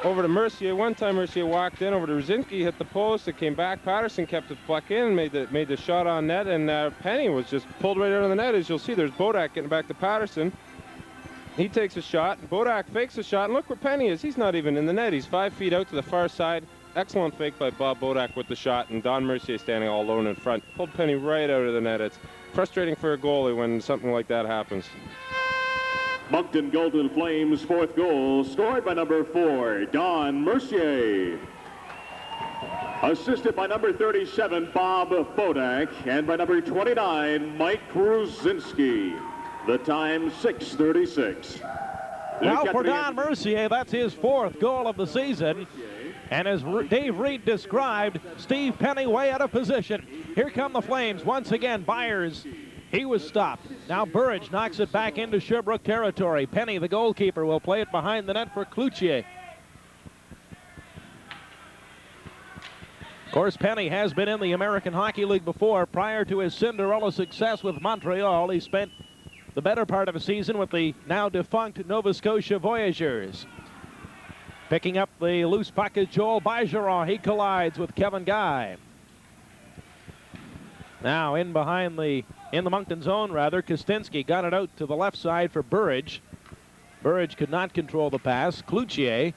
Speaker 3: over to Mercier. One time Mercier walked in over to Rosinski, hit the post. It came back. Patterson kept it puck in, made the shot on net, and Penny was just pulled right out of the net. As you'll see, there's Bodak getting back to Patterson. He takes a shot. Bodak fakes a shot, and look where Penny is. He's not even in the net. He's 5 feet out to the far side. Excellent fake by Bob Bodak with the shot, and Don Mercier standing all alone in front. Pulled Penny right out of the net. It's frustrating for a goalie when something like that happens.
Speaker 2: Moncton Golden Flames' 4th goal, scored by number 4, Don Mercier. Assisted by number 37, Bob Bodak, and by number 29, Mike Ruzinski. The time, 6:36.
Speaker 1: Now for Don Mercier, that's his 4th goal of the season. And as Dave Reed described, Steve Penny way out of position. Here come the Flames once again. Byers, he was stopped. Now Burridge knocks it back into Sherbrooke territory. Penny, the goalkeeper, will play it behind the net for Cloutier. Of course, Penny has been in the American Hockey League before. Prior to his Cinderella success with Montreal, he spent the better part of a season with the now defunct Nova Scotia Voyageurs. Picking up the loose puck is Joel Bergeron. He collides with Kevin Guy. Now in the Moncton zone, Kostinski got it out to the left side for Burridge. Burridge could not control the pass. Cloutier,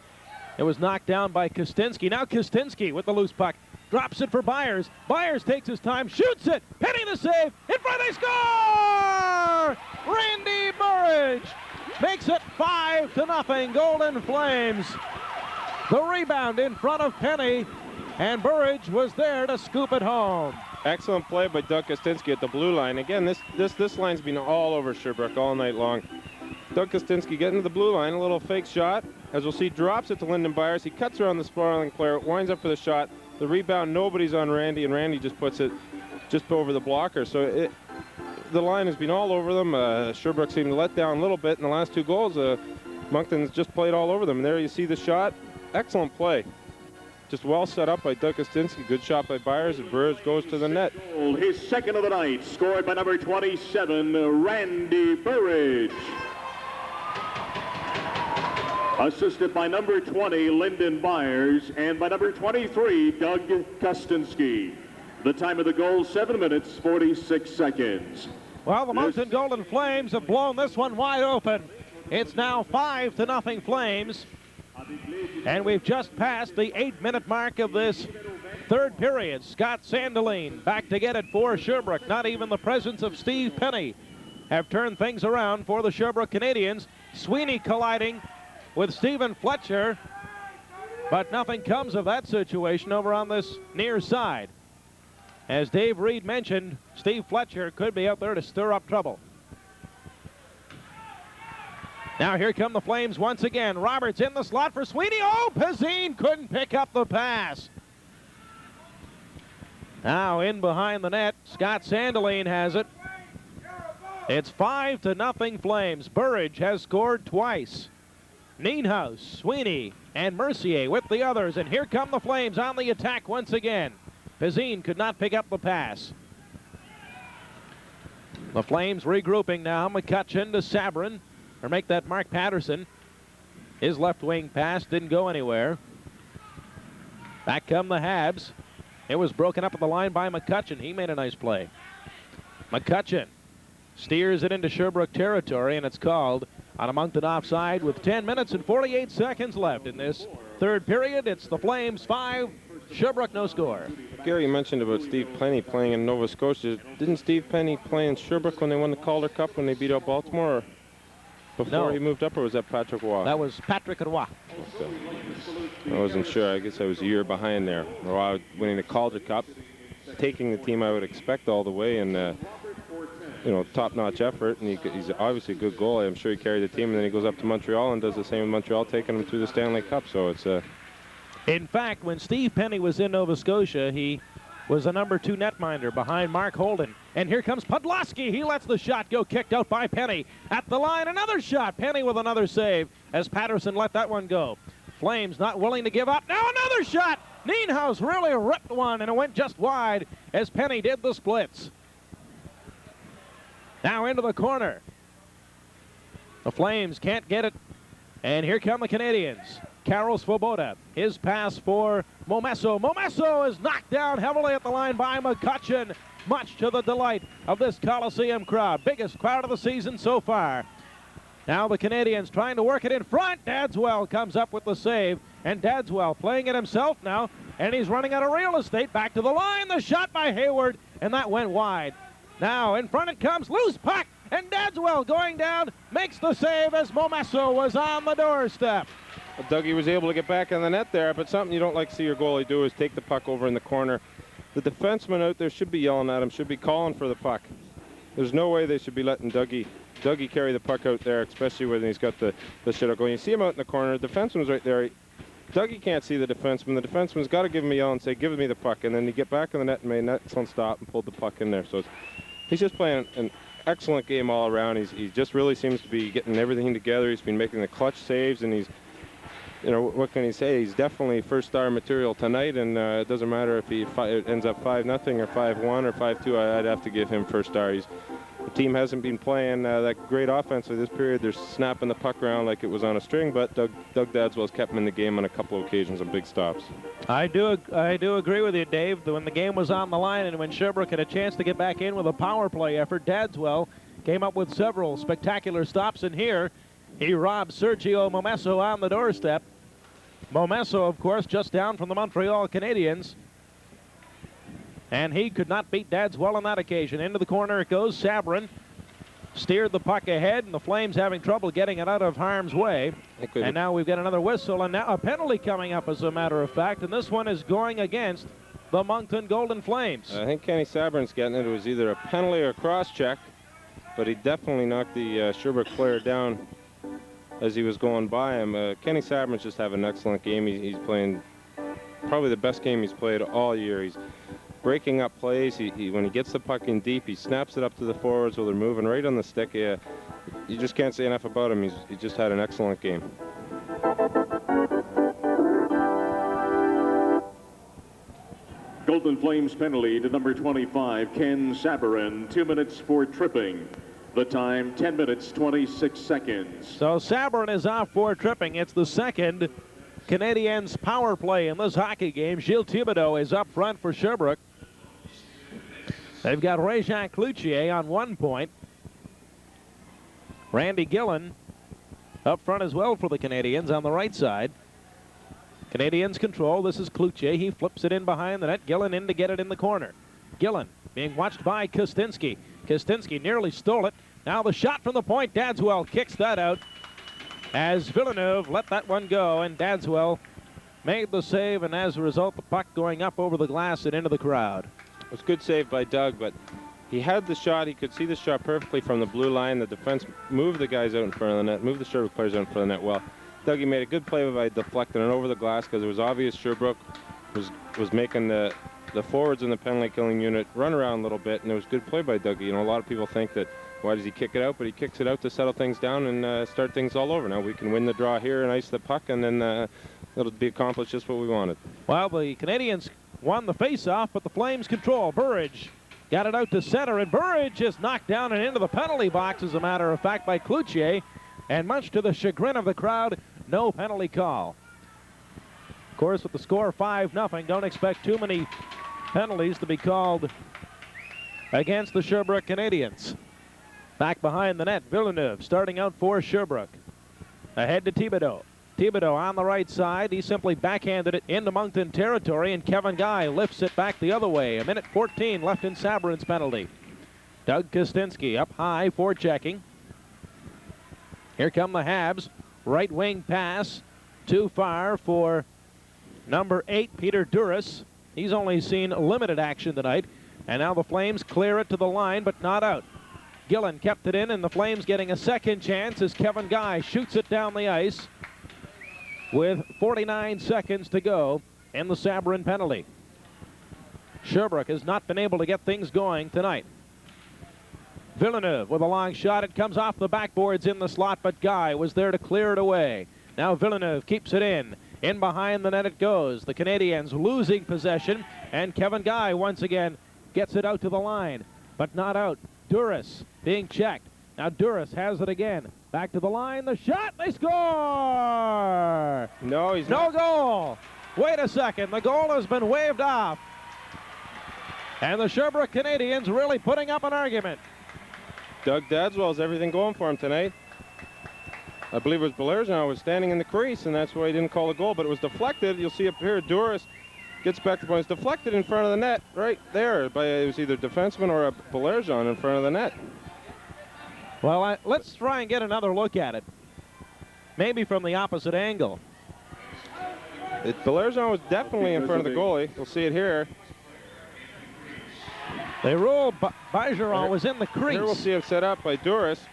Speaker 1: it was knocked down by Kostinski. Now Kostinski with the loose puck. Drops it for Byers. Byers takes his time, shoots it. Penny the save. In front, they score! Randy Burridge makes it 5-0. Golden Flames. The rebound in front of Penny, and Burridge was there to scoop it home.
Speaker 3: Excellent play by Doug Kostinski at the blue line. Again, this line's been all over Sherbrooke all night long. Doug Kostinski getting to the blue line, a little fake shot. As we'll see, drops it to Lyndon Byers. He cuts around the sprawling player, winds up for the shot. The rebound, nobody's on Randy, and Randy just puts it just over the blocker. So the line has been all over them. Sherbrooke seemed to let down a little bit in the last 2 goals. Moncton's just played all over them. And there you see the shot. Excellent play. Just well set up by Doug Kostinsky. Good shot by Byers, and Burridge goes to the net.
Speaker 2: His second of the night, scored by number 27, Randy Burridge. Assisted by number 20, Lyndon Byers, and by number 23, Doug Kostinsky. The time of the goal, 7 minutes, 46 seconds.
Speaker 1: Well, the Moncton Golden Flames have blown this one wide open. It's now 5-0 Flames. And we've just passed the 8-minute mark of this third period. Scott Sandeline back to get it for Sherbrooke. Not even the presence of Steve Penny have turned things around for the Sherbrooke Canadiens. Sweeney colliding with Stephen Fletcher, but nothing comes of that situation over on this near side. As Dave Reed mentioned, Steve Fletcher could be out there to stir up trouble. Now here come the Flames once again. Roberts in the slot for Sweeney. Oh, Pazine couldn't pick up the pass. Now in behind the net, Scott Sandeline has it. It's 5-0 Flames. Burridge has scored twice. Nienhuis, Sweeney, and Mercier with the others. And here come the Flames on the attack once again. Pazine could not pick up the pass. The Flames regrouping now. McCutcheon to Sabrin. Or make that Mark Patterson. His left wing pass didn't go anywhere. Back come the Habs. It was broken up at the line by McCutcheon. He made a nice play. McCutcheon steers it into Sherbrooke territory, and it's called on a Moncton offside with 10 minutes and 48 seconds left in this third period. It's the Flames 5, Sherbrooke no score.
Speaker 3: Gary mentioned about Steve Penny playing in Nova Scotia. Didn't Steve Penny play in Sherbrooke when they won the Calder Cup when they beat out Baltimore? Before he moved up, or was that Patrick Roy?
Speaker 1: That was Patrick Roy.
Speaker 3: Okay. I wasn't sure. I guess I was a year behind there. Roy winning the Calder Cup, taking the team I would expect all the way, and top-notch effort. And he's obviously a good goalie. I'm sure he carried the team, and then he goes up to Montreal and does the same with Montreal, taking them through the Stanley Cup. So it's
Speaker 1: In fact, when Steve Penny was in Nova Scotia, he was the number 2 netminder behind Mark Holden. And here comes Podlosky. He lets the shot go, kicked out by Penny. At the line, another shot. Penny with another save as Patterson let that one go. Flames not willing to give up. Now another shot. Nienhuis really ripped one, and it went just wide as Penny did the splits. Now into the corner. The Flames can't get it. And here come the Canadiens. Carol Svoboda, his pass for Momesso. Momesso is knocked down heavily at the line by McCutcheon, much to the delight of this Coliseum crowd. Biggest crowd of the season so far. Now the Canadiens trying to work it in front. Dadswell comes up with the save, and Dadswell playing it himself now, and he's running out of real estate. Back to the line, the shot by Hayward, and that went wide. Now in front it comes, loose puck, and Dadswell going down, makes the save as Momesso was on the doorstep.
Speaker 3: Dougie was able to get back in the net there, but something you don't like to see your goalie do is take the puck over in the corner. The defenseman out there should be yelling at him, should be calling for the puck. There's no way they should be letting Dougie carry the puck out there, especially when he's got the shit going. You see him out in the corner, the defenseman's right there. Dougie can't see the defenseman. The defenseman's got to give him a yell and say, give me the puck. And then you get back in the net and made an excellent stop and pulled the puck in there. So he's just playing an excellent game all around. He just really seems to be getting everything together. He's been making the clutch saves, and he's, what can he say? He's definitely first-star material tonight, and it doesn't matter if it ends up 5-0 or 5-1 or 5-2. I'd have to give him first star. The team hasn't been playing that great offensively this period. They're snapping the puck around like it was on a string, but Doug Dadswell's kept him in the game on a couple of occasions on big stops.
Speaker 1: I do agree with you, Dave. When the game was on the line and when Sherbrooke had a chance to get back in with a power play effort, Dadswell came up with several spectacular stops, and here he robbed Sergio Momesso on the doorstep. Momesso, of course, just down from the Montreal Canadiens. And he could not beat Dadswell on that occasion. Into the corner it goes. Sabrin steered the puck ahead, and the Flames having trouble getting it out of harm's way. And now we've got another whistle, and now a penalty coming up, as a matter of fact. And this one is going against the Moncton Golden Flames.
Speaker 3: I think Kenny Sabrin's getting it. It was either a penalty or a cross-check, but he definitely knocked the Sherbrooke player down as he was going by him. Kenny Sabrin's just having an excellent game. He's playing probably the best game he's played all year. He's breaking up plays. When he gets the puck in deep, he snaps it up to the forwards while they're moving right on the stick. You just can't say enough about him. He just had an excellent game.
Speaker 2: Golden Flames penalty to number 25, Ken Sabarin, 2 minutes for tripping. The time, 10 minutes, 26 seconds.
Speaker 1: So Sabarin is off for tripping. It's the second Canadiens power play in this hockey game. Gilles Thibodeau is up front for Sherbrooke. They've got Réjean Cloutier on 1 point. Randy Gillen up front as well for the Canadiens on the right side. Canadiens control. This is Cloutier. He flips it in behind the net. Gillen in to get it in the corner. Gillen being watched by Kostinski. Kostinski nearly stole it. Now the shot from the point. Dadswell kicks that out as Villeneuve let that one go, and Dadswell made the save, and as a result, the puck going up over the glass and into the crowd.
Speaker 3: It was a good save by Doug, but he had the shot. He could see the shot perfectly from the blue line. The defense moved the guys out in front of the net, moved the Sherbrooke players out in front of the net well. Dougie made a good play by deflecting it over the glass because it was obvious Sherbrooke was making the forwards in the penalty killing unit run around a little bit, and it was good play by Dougie. You know, a lot of people think that why does he kick it out, but he kicks it out to settle things down and start things all over. Now we can win the draw here and ice the puck, and then it'll be accomplished just what we wanted.
Speaker 1: Well, the Canadiens won the face-off, but the Flames control. Burridge got it out to center, and Burridge is knocked down and into the penalty box, as a matter of fact, by Cloutier, and much to the chagrin of the crowd, no penalty call. Of course, with the score 5-0, don't expect too many penalties to be called against the Sherbrooke Canadiens. Back behind the net, Villeneuve starting out for Sherbrooke. Ahead to Thibodeau. Thibodeau on the right side. He simply backhanded it into Moncton territory, and Kevin Guy lifts it back the other way. 1:14 left in Sabarin's penalty. Doug Kostinski up high, forechecking. Here come the Habs. Right wing pass. Too far for number 8, Peter Duras. He's only seen limited action tonight. And now the Flames clear it to the line, but not out. Gillen kept it in, and the Flames getting a second chance as Kevin Guy shoots it down the ice with 49 seconds to go in the Sabarin penalty. Sherbrooke has not been able to get things going tonight. Villeneuve with a long shot. It comes off the backboards in the slot, but Guy was there to clear it away. Now Villeneuve keeps it in. In behind the net it goes. The Canadiens losing possession, and Kevin Guy once again gets it out to the line, but not out. Duras being checked. Now Duras has it again. Back to the line. The shot. They score!
Speaker 3: No, he's
Speaker 1: no
Speaker 3: not.
Speaker 1: goal. Wait a second. The goal has been waved off. And the Sherbrooke Canadiens really putting up an argument.
Speaker 3: Doug Dadswell has everything going for him tonight. I believe it was Bellerzon was standing in the crease, and that's why he didn't call a goal, but it was deflected. You'll see up here, Duras gets back to the point. It's deflected in front of the net right there by it was either defenseman or a Bellerzon in front of the net.
Speaker 1: Well, let's try and get another look at it. Maybe from the opposite angle.
Speaker 3: Bellerzon was definitely in front of the goalie. We'll see it here.
Speaker 1: They ruled Bergeron was in the crease.
Speaker 3: Here we'll see it set up by Duras,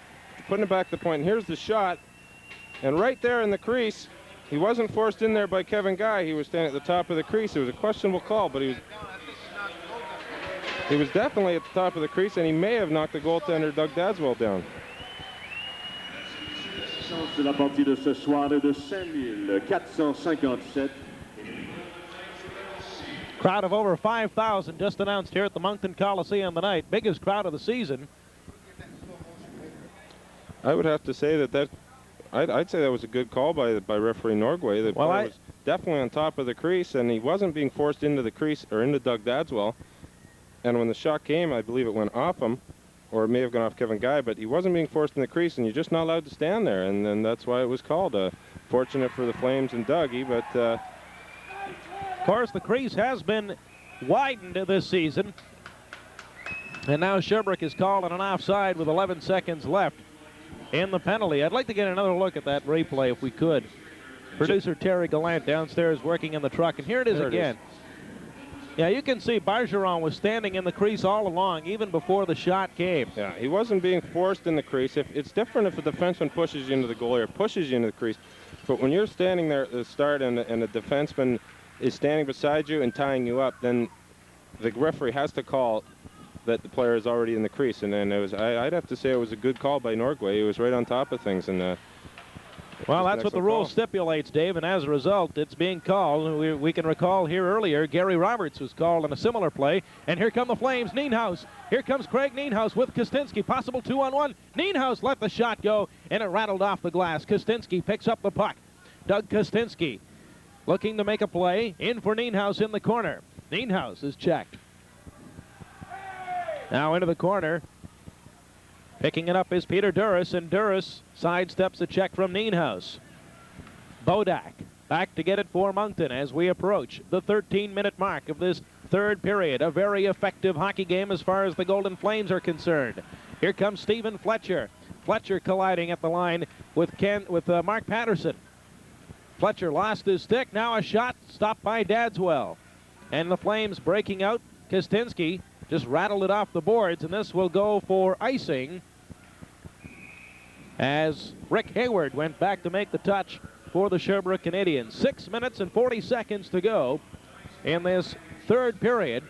Speaker 3: putting it back to the point. And here's the shot. And right there in the crease, he wasn't forced in there by Kevin Guy. He was standing at the top of the crease. It was a questionable call, but he was definitely at the top of the crease, and he may have knocked the goaltender Doug Dadswell down.
Speaker 2: C'est la partie de ce soir de 5457.
Speaker 1: Crowd of over 5,000 just announced here at the Moncton Coliseum tonight. Biggest crowd of the season.
Speaker 3: I would have to say that I'd say that was a good call by referee Norgway. The player was definitely on top of the crease, and he wasn't being forced into the crease or into Doug Dadswell. And when the shot came, I believe it went off him, or it may have gone off Kevin Guy, but he wasn't being forced in the crease, and you're just not allowed to stand there, and then that's why it was called. Fortunate for the Flames and Dougie, but
Speaker 1: of course the crease has been widened this season, and now Sherbrooke is called on an offside with 11 seconds left in the penalty. I'd like to get another look at that replay if we could. Producer Terry Gallant downstairs working in the truck, and here it is again. Yeah, you can see Bergeron was standing in the crease all along, even before the shot came.
Speaker 3: Yeah, he wasn't being forced in the crease. It's different if a defenseman pushes you into the goalie or pushes you into the crease. But when you're standing there at the start and a defenseman is standing beside you and tying you up, then the referee has to call that the player is already in the crease. And then I'd have to say it was a good call by Norgway. He was right on top of things. And
Speaker 1: Well,
Speaker 3: Just
Speaker 1: that's
Speaker 3: an
Speaker 1: what the
Speaker 3: excellent
Speaker 1: rule
Speaker 3: call.
Speaker 1: stipulates, Dave, and as a result, it's being called. We can recall here earlier, Gary Roberts was called on a similar play, and here come the Flames. Nienhuis. Here comes Craig Nienhuis with Kostinski. Possible 2-on-1. Nienhuis let the shot go, and it rattled off the glass. Kostinski picks up the puck. Doug Kostinski looking to make a play. In for Nienhuis in the corner. Nienhuis is checked. Now into the corner. Picking it up is Peter Duras, and Duras sidesteps a check from Nienhuis. Bodak back to get it for Moncton as we approach the 13-minute mark of this third period. A very effective hockey game as far as the Golden Flames are concerned. Here comes Stephen Fletcher. Fletcher colliding at the line with Mark Patterson. Fletcher lost his stick. Now a shot stopped by Dadswell. And the Flames breaking out. Kostinski just rattled it off the boards, and this will go for icing as Rick Hayward went back to make the touch for the Sherbrooke Canadiens. 6 minutes and 40 seconds to go in this third period,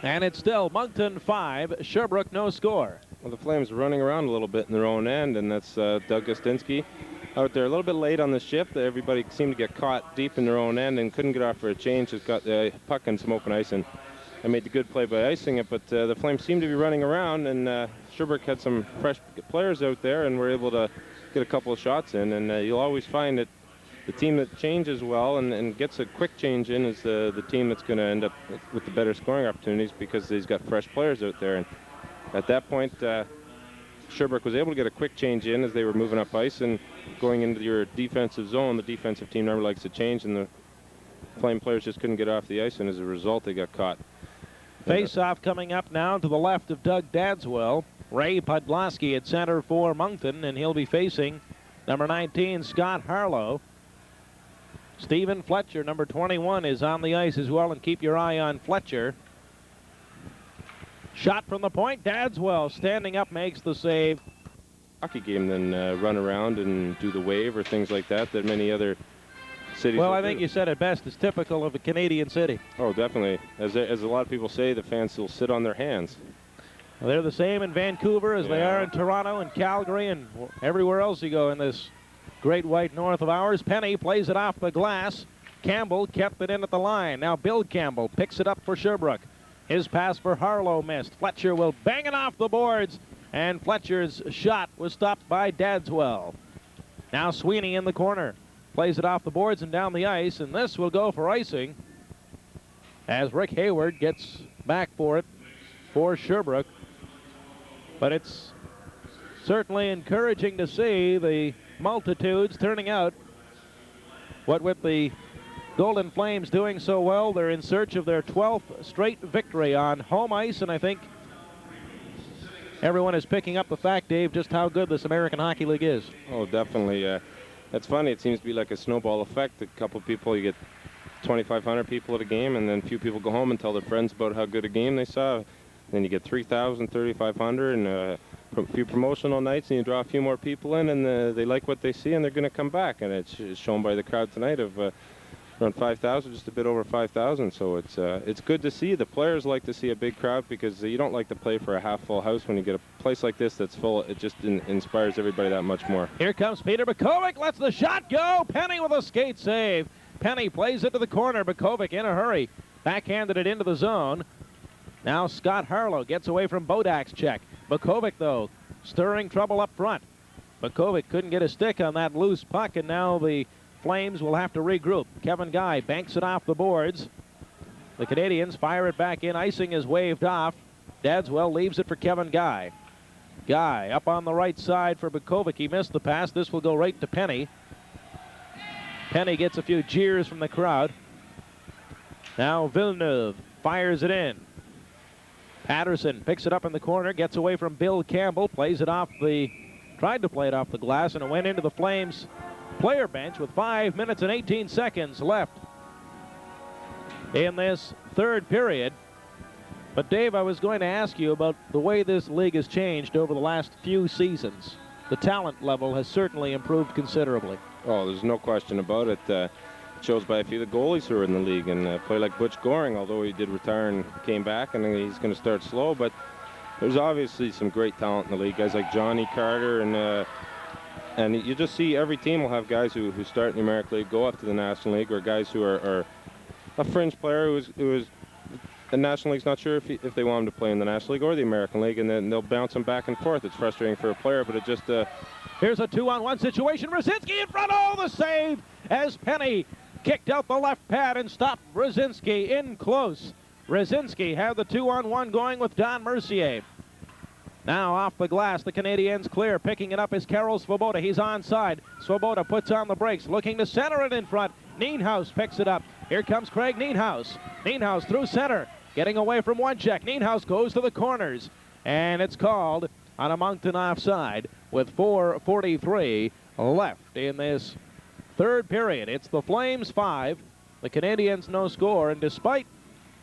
Speaker 1: and it's still Moncton 5, Sherbrooke no score.
Speaker 3: Well, the Flames running around a little bit in their own end, and that's Doug Kostinski out there a little bit late on the shift. Everybody seemed to get caught deep in their own end and couldn't get off for a change. Just got the puck in some open ice, and I made the good play by icing it, but the Flames seemed to be running around, and Sherbrooke had some fresh players out there and were able to get a couple of shots in, and you'll always find that the team that changes well and gets a quick change in is the team that's going to end up with the better scoring opportunities because he's got fresh players out there. And at that point, Sherbrooke was able to get a quick change in as they were moving up ice and going into your defensive zone. The defensive team never likes to change, and the Flame players just couldn't get off the ice, and as a result, they got caught.
Speaker 1: Face-off coming up now to the left of Doug Dadswell. Ray Podgloski at center for Moncton, and he'll be facing number 19, Scott Harlow. Stephen Fletcher, number 21, is on the ice as well, and keep your eye on Fletcher. Shot from the point. Dadswell standing up, makes the save.
Speaker 3: Hockey game than run around and do the wave or things like that many other cities.
Speaker 1: Well, I think you said it best. It's typical of a Canadian city.
Speaker 3: Oh, definitely. As a lot of people say, the fans still sit on their hands.
Speaker 1: Well, they're the same in Vancouver as they are in Toronto and Calgary and everywhere else you go in this great white north of ours. Penny plays it off the glass. Campbell kept it in at the line. Now Bill Campbell picks it up for Sherbrooke. His pass for Harlow missed. Fletcher will bang it off the boards, and Fletcher's shot was stopped by Dadswell. Now Sweeney in the corner. Plays it off the boards and down the ice, and this will go for icing as Rick Hayward gets back for it for Sherbrooke. But it's certainly encouraging to see the multitudes turning out. What with the Golden Flames doing so well, they're in search of their 12th straight victory on home ice, and I think everyone is picking up the fact, Dave, just how good this American Hockey League is.
Speaker 3: Oh, definitely. That's funny. It seems to be like a snowball effect. A couple people, you get 2,500 people at a game, and then a few people go home and tell their friends about how good a game they saw. Then you get 3,000, 3,500, and a few promotional nights, and you draw a few more people in, and they like what they see, and they're going to come back. And it's shown by the crowd tonight of around 5,000, just a bit over 5,000. So it's good to see. The players like to see a big crowd because you don't like to play for a half-full house. When you get a place like this that's full, it just inspires everybody that much more.
Speaker 1: Here comes Peter Bukovic, lets the shot go. Penny with a skate save. Penny plays it to the corner. Bukovic in a hurry. Backhanded it into the zone. Now Scott Harlow gets away from Bodak's check. Bukovic, though, stirring trouble up front. Bukovic couldn't get a stick on that loose puck, and now the Flames will have to regroup. Kevin Guy banks it off the boards. The Canadiens fire it back in. Icing is waved off. Dadswell leaves it for Kevin Guy. Guy up on the right side for Bukovic. He missed the pass. This will go right to Penny. Penny gets a few jeers from the crowd. Now Villeneuve fires it in. Patterson picks it up in the corner, gets away from Bill Campbell, tried to play it off the glass, and it went into the Flames player bench with 5 minutes and 18 seconds left in this third period. But Dave, I was going to ask you about the way this league has changed over the last few seasons. The talent level has certainly improved considerably.
Speaker 3: Oh, there's no question about it. It shows by a few of the goalies who are in the league, and a player like Butch Goring, although he did retire and came back, and he's going to start slow, but there's obviously some great talent in the league. Guys like Johnny Carter and And you just see every team will have guys who start in the American League, go up to the National League, or guys who are a fringe player who is the National League's not sure if they want him to play in the National League or the American League, and then they'll bounce him back and forth. It's frustrating for a player, but it just...
Speaker 1: Here's a 2-on-1 situation. Brzezinski in front. Oh, the save as Penny kicked out the left pad and stopped Brzezinski in close. Brzezinski had the 2-on-1 going with Don Mercier. Now off the glass, the Canadiens clear. Picking it up is Karol Svoboda. He's onside. Svoboda puts on the brakes, looking to center it in front. Nienhuis picks it up. Here comes Craig Nienhuis. Nienhuis through center, getting away from one check. Nienhuis goes to the corners, and it's called on a Moncton offside with 4:43 left in this third period. It's the Flames 5, the Canadiens no score, and despite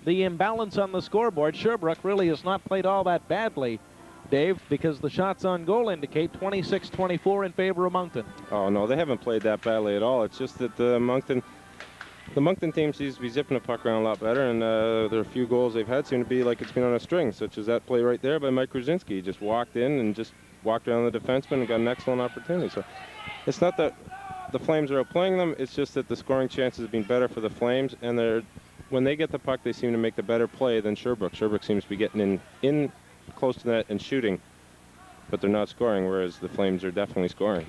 Speaker 1: the imbalance on the scoreboard, Sherbrooke really has not played all that badly, Dave, because the shots on goal indicate 26-24 in favor of Moncton.
Speaker 3: Oh, no, they haven't played that badly at all. It's just that the Moncton team seems to be zipping the puck around a lot better, and their few goals they've had seem to be like it's been on a string, such as that play right there by Mike Brzezinski. He just walked in and just walked around the defenseman and got an excellent opportunity. So it's not that the Flames are outplaying them, it's just that the scoring chances have been better for the Flames, and when they get the puck, they seem to make the better play than Sherbrooke. Sherbrooke seems to be getting in close to that and shooting, but they're not scoring, whereas the Flames are definitely scoring.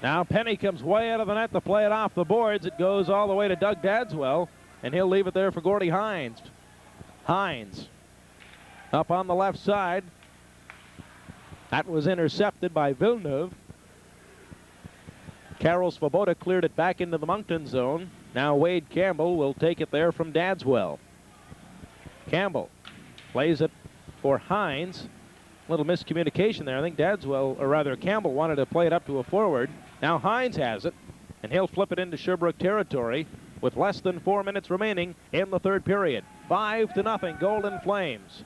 Speaker 1: Now Penny comes way out of the net to play it off the boards. It goes all the way to Doug Dadswell, and he'll leave it there for Gordie Hines. Hines up on the left side. That was intercepted by Villeneuve. Karol Svoboda cleared it back into the Moncton zone. Now Wade Campbell will take it there from Dadswell. Campbell plays it for Hines. Little miscommunication there. I think Dadswell, or rather Campbell, wanted to play it up to a forward. Now Hines has it, and he'll flip it into Sherbrooke territory with less than 4 minutes remaining in the third period. 5-0, Golden Flames.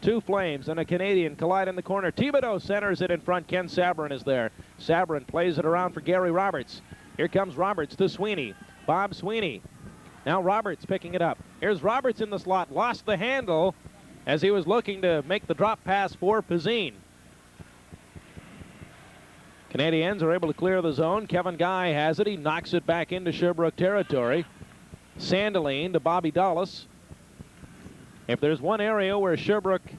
Speaker 1: Two Flames and a Canadian collide in the corner. Thibodeau centers it in front. Ken Sabourin is there. Sabourin plays it around for Gary Roberts. Here comes Roberts to Sweeney. Bob Sweeney. Now Roberts picking it up. Here's Roberts in the slot. Lost the handle as he was looking to make the drop pass for Pazine. Canadiens are able to clear the zone. Kevin Guy has it. He knocks it back into Sherbrooke territory. Sandeline to Bobby Dallas. If there's one area where Sherbrooke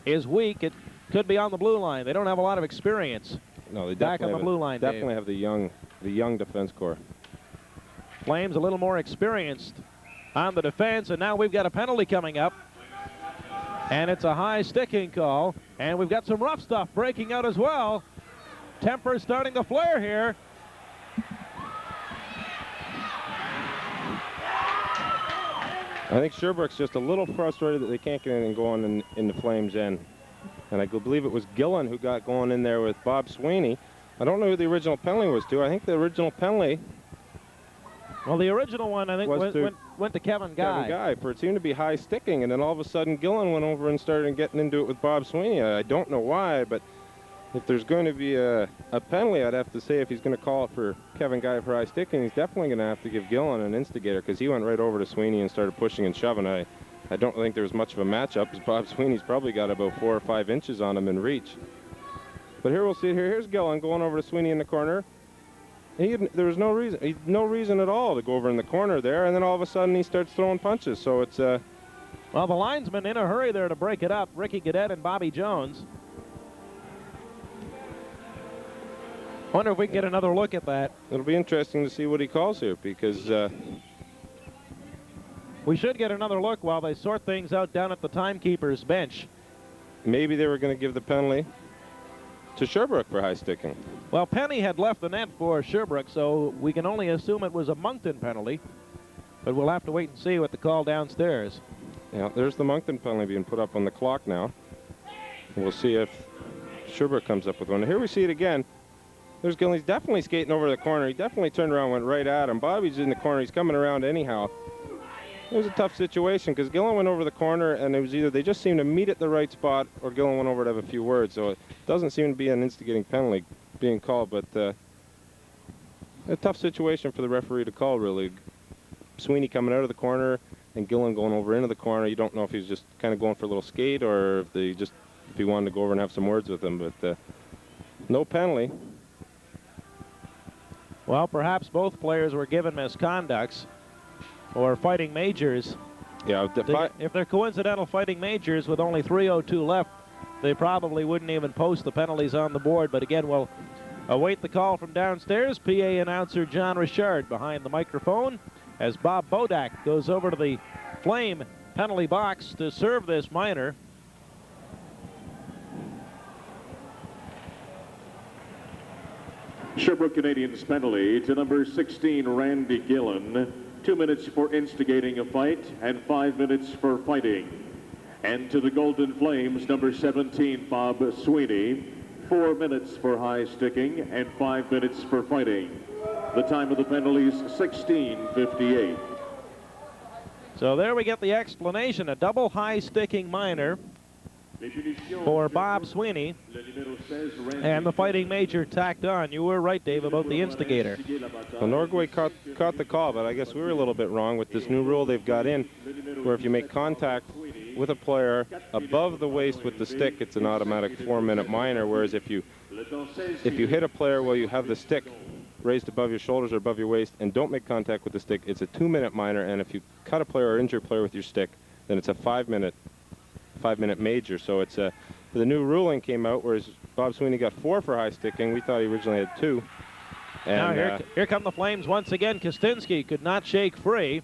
Speaker 1: is weak, it could be on the blue line. They don't have a lot of experience.
Speaker 3: No, they
Speaker 1: back on the blue line.
Speaker 3: Definitely have the young defense core.
Speaker 1: Flames a little more experienced on the defense, and now we've got a penalty coming up. And it's a high sticking call, and we've got some rough stuff breaking out as well. Temper starting to flare here.
Speaker 3: I think Sherbrooke's just a little frustrated that they can't get anything going in the Flames' end. And I believe it was Gillen who got going in there with Bob Sweeney. I don't know who the original penalty was to. I think the original penalty...
Speaker 1: Well, the original one, I think, went to Kevin Guy.
Speaker 3: Kevin Guy, for it seemed to be high sticking, and then all of a sudden Gillen went over and started getting into it with Bob Sweeney. I don't know why, but if there's going to be a penalty, I'd have to say if he's going to call it for Kevin Guy for high sticking, he's definitely going to have to give Gillen an instigator, because he went right over to Sweeney and started pushing and shoving. I don't think there was much of a matchup, because Bob Sweeney's probably got about 4 or 5 inches on him in reach. But here we'll see it here. Here's Gillen going over to Sweeney in the corner. There was no reason at all to go over in the corner there, and then all of a sudden he starts throwing punches. So it's
Speaker 1: well, the linesman in a hurry there to break it up. Ricky Gadet and Bobby Jones. Wonder if we can get another look at that.
Speaker 3: It'll be interesting to see what he calls here, because
Speaker 1: we should get another look while they sort things out down at the timekeeper's bench.
Speaker 3: Maybe they were going to give the penalty to Sherbrooke for high sticking.
Speaker 1: Well, Penny had left the net for Sherbrooke, so we can only assume it was a Moncton penalty. But we'll have to wait and see what the call downstairs.
Speaker 3: Yeah, there's the Moncton penalty being put up on the clock now. And we'll see if Sherbrooke comes up with one. Here we see it again. There's Gillen. He's definitely skating over the corner. He definitely turned around and went right at him. Bobby's in the corner. He's coming around anyhow. It was a tough situation because Gillen went over the corner, and it was either they just seemed to meet at the right spot or Gillen went over to have a few words. So it doesn't seem to be an instigating penalty being called, but a tough situation for the referee to call, really. Sweeney coming out of the corner and Gillen going over into the corner. You don't know if he's just kind of going for a little skate or if he wanted to go over and have some words with him, but no penalty.
Speaker 1: Well, perhaps both players were given misconducts or fighting majors.
Speaker 3: Yeah,
Speaker 1: If they're coincidental fighting majors with only 3:02 left, they probably wouldn't even post the penalties on the board. But again, we'll await the call from downstairs. PA announcer John Richard behind the microphone as Bob Bodak goes over to the Flame penalty box to serve this minor.
Speaker 2: Sherbrooke Canadiens penalty to number 16, Randy Gillen. 2 minutes for instigating a fight and 5 minutes for fighting. And to the Golden Flames, number 17, Bob Sweeney. 4 minutes for high sticking and 5 minutes for fighting. The time of the penalties, 16:58.
Speaker 1: So there we get the explanation. A double high sticking minor for Bob Sweeney, and the fighting major tacked on. You were right, Dave, about the instigator.
Speaker 3: Well, Norway caught the call, but I guess we were a little bit wrong with this new rule they've got in, where if you make contact with a player above the waist with the stick, it's an automatic 4-minute minor, whereas if you hit a player while you have the stick raised above your shoulders or above your waist and don't make contact with the stick, it's a 2-minute minor, and if you cut a player or injure a player with your stick, then it's a 5-minute major. So it's the new ruling came out, whereas Bob Sweeney got 4 for high sticking. We thought he originally had 2. And
Speaker 1: now here come the Flames once again. Kostinski could not shake free.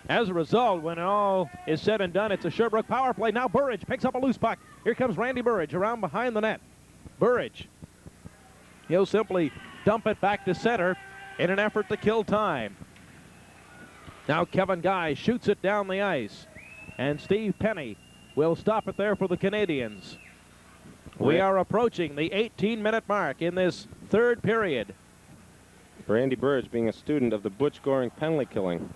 Speaker 1: As a result, when all is said and done, it's a Sherbrooke power play. Now Burridge picks up a loose puck. Here comes Randy Burridge around behind the net. Burridge, he'll simply dump it back to center in an effort to kill time. Now Kevin Guy shoots it down the ice, and Steve Penny will stop it there for the Canadiens. We are approaching the 18-minute mark in this third period.
Speaker 3: Randy Burridge being a student of the Butch Goring penalty killing.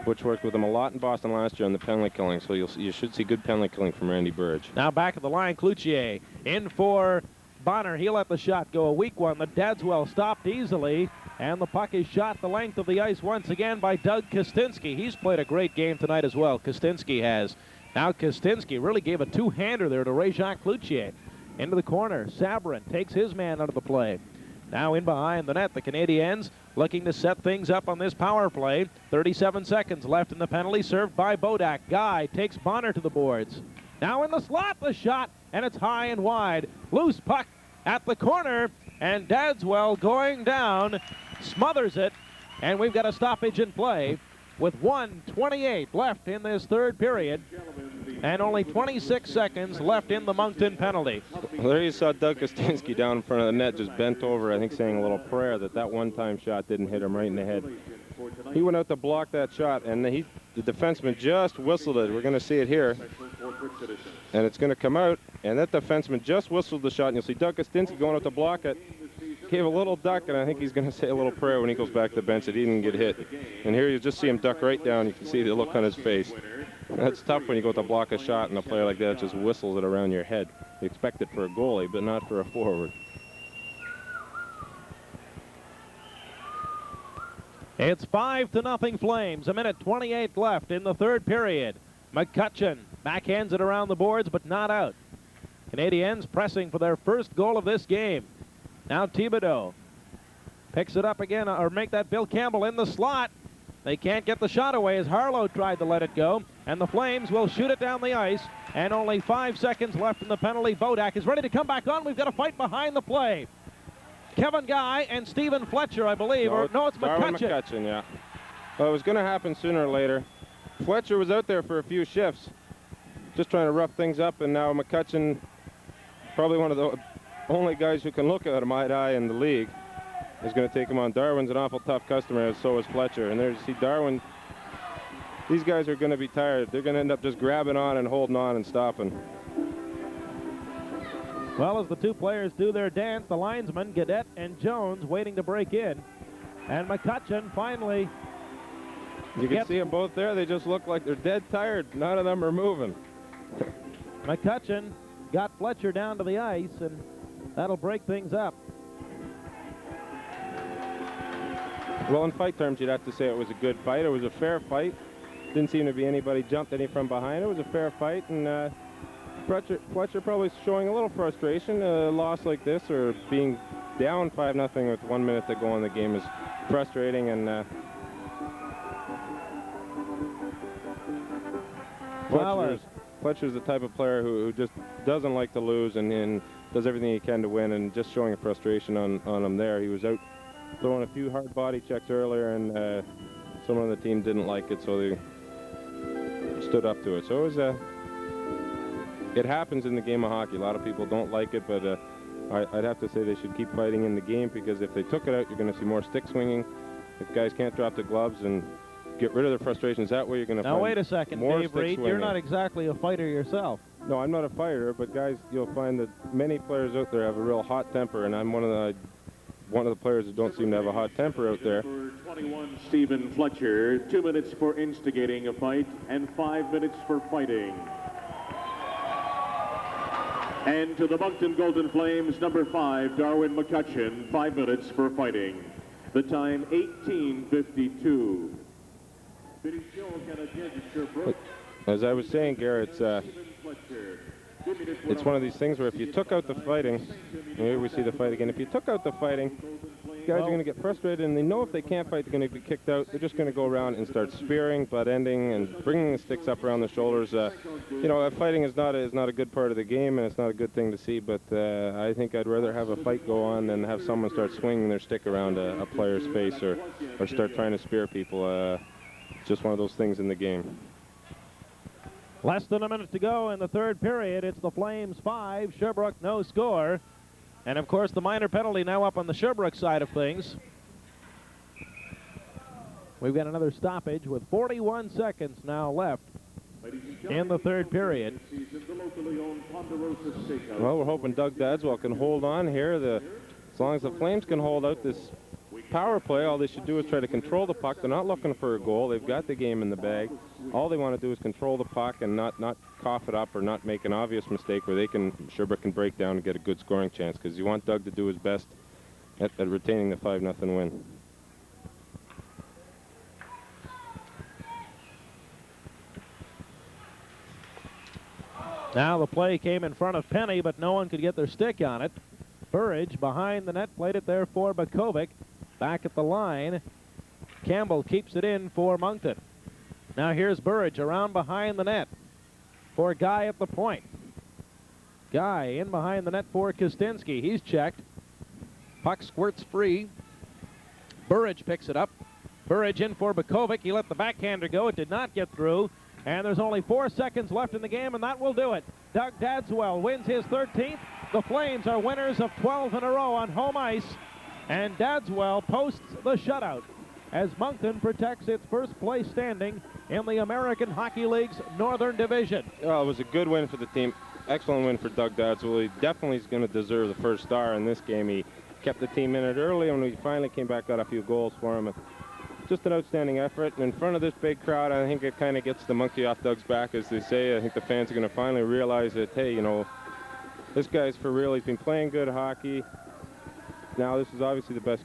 Speaker 3: Butch worked with him a lot in Boston last year on the penalty killing, so you should see good penalty killing from Randy Burridge.
Speaker 1: Now back at the line, Cloutier in for Bonner. He let the shot go, a weak one. The Dadswell stopped easily, and the puck is shot the length of the ice once again by Doug Kostinski. He's played a great game tonight as well, Kostinski has. Now Kostinski really gave a two-hander there to Ray-Jacques Cloutier. Into the corner, Sabrin takes his man out of the play. Now in behind the net, the Canadiens looking to set things up on this power play. 37 seconds left in the penalty, served by Bodak. Guy takes Bonner to the boards. Now in the slot, the shot, and it's high and wide. Loose puck at the corner, and Dadswell going down, smothers it, and we've got a stoppage in play with 1:28 left in this third period, and only 26 seconds left in the Moncton penalty.
Speaker 3: Well, there you saw Doug Kostinski down in front of the net, just bent over, I think saying a little prayer that one-time shot didn't hit him right in the head. He went out to block that shot, and the defenseman just whistled it. We're going to see it here, and it's going to come out, and that defenseman just whistled the shot, and you'll see Doug Kostinski going out to block it. Gave a little duck, and I think he's going to say a little prayer when he goes back to the bench that he didn't get hit. And here you just see him duck right down. You can see the look on his face. That's tough when you go to block a shot, and a player like that just whistles it around your head. You expect it for a goalie, but not for a forward.
Speaker 1: It's 5-0 Flames. 1:28 left in the third period. McCutcheon backhands it around the boards, but not out. Canadiens pressing for their first goal of this game. Now Thibodeau picks it up again, or make that Bill Campbell in the slot. They can't get the shot away as Harlow tried to let it go, and the Flames will shoot it down the ice, and only 5 seconds left in the penalty. Bodak is ready to come back on. We've got a fight behind the play. Kevin Guy and Stephen Fletcher, I believe, no, it's McCutcheon.
Speaker 3: McCutcheon, yeah. Well, it was going to happen sooner or later. Fletcher was out there for a few shifts, just trying to rough things up, and now McCutcheon, probably one of the only guys who can look at him eye-to-eye in the league, is going to take him on. Darwin's an awful tough customer, and so is Fletcher. And there you see Darwin. These guys are going to be tired. They're going to end up just grabbing on and holding on and stopping.
Speaker 1: Well, as the two players do their dance, the linesmen, Gaudette and Jones, waiting to break in. And McCutcheon finally
Speaker 3: You can see them both there. They just look like they're dead tired. None of them are moving.
Speaker 1: McCutcheon got Fletcher down to the ice, and that'll break things up.
Speaker 3: Well, in fight terms, you'd have to say it was a good fight. It was a fair fight. Didn't seem to be anybody jumped any from behind. It was a fair fight, and Fletcher probably showing a little frustration. A loss like this, or being down 5-0 with 1 minute to go in the game is frustrating, and Fletcher's the type of player who just doesn't like to lose and does everything he can to win, and just showing a frustration on him there. He was out throwing a few hard body checks earlier, and someone on the team didn't like it, so they stood up to it. So it was it happens in the game of hockey. A lot of people don't like it, but I'd have to say they should keep fighting in the game, because if they took it out, you're going to see more stick swinging. If guys can't drop the gloves and get rid of their frustrations that way, you're going to find
Speaker 1: now wait a second,
Speaker 3: more
Speaker 1: Dave Reed, you're not exactly a fighter yourself.
Speaker 3: No, I'm not a fighter, but guys, you'll find that many players out there have a real hot temper, and I'm one of the players that don't seem to have a hot temper out there.
Speaker 2: Number 21, Stephen Fletcher, 2 minutes for instigating a fight and 5 minutes for fighting. And to the Moncton Golden Flames, number 5, Darwin McCutcheon, 5 minutes for fighting. The time 18:52.
Speaker 3: As I was saying, Garrett, it's one of these things where if you took out the fighting, here we see the fight again, if you took out the fighting, guys are going to get frustrated, and they know if they can't fight, they're going to be kicked out. They're just going to go around and start spearing, butt ending, and bringing the sticks up around the shoulders. You know, fighting is not a good part of the game, and it's not a good thing to see, but I think I'd rather have a fight go on than have someone start swinging their stick around a player's face or start trying to spear people. It's just one of those things in the game.
Speaker 1: Less than a minute to go in the third period. It's the Flames 5, Sherbrooke no score. And of course the minor penalty now up on the Sherbrooke side of things. We've got another stoppage with 41 seconds now left in the third period.
Speaker 3: Well, we're hoping Doug Dadswell can hold on here. As long as the Flames can hold out this power play, all they should do is try to control the puck. They're not looking for a goal. They've got the game in the bag. All they want to do is control the puck and not cough it up or not make an obvious mistake where Sherbrooke can break down and get a good scoring chance, because you want Doug to do his best at retaining the 5-0 win.
Speaker 1: Now the play came in front of Penny, but no one could get their stick on it. Burridge behind the net, played it there for Bakovic. Back at the line, Campbell keeps it in for Moncton. Now here's Burridge around behind the net for Guy at the point. Guy in behind the net for Kostinski. He's checked. Puck squirts free. Burridge picks it up. Burridge in for Bakovic. He let the backhander go. It did not get through. And there's only 4 seconds left in the game, and that will do it. Doug Dadswell wins his 13th. The Flames are winners of 12 in a row on home ice. And Dadswell posts the shutout as Moncton protects its first place standing in the American Hockey League's Northern Division.
Speaker 3: Oh, it was a good win for the team. Excellent win for Doug Dadswell. He definitely is going to deserve the first star in this game. He kept the team in it early, and when we finally came back, got a few goals for him. Just an outstanding effort. And in front of this big crowd, I think it kind of gets the monkey off Doug's back, as they say. I think the fans are going to finally realize that, hey, you know, this guy's for real. He's been playing good hockey. Now, this is obviously the best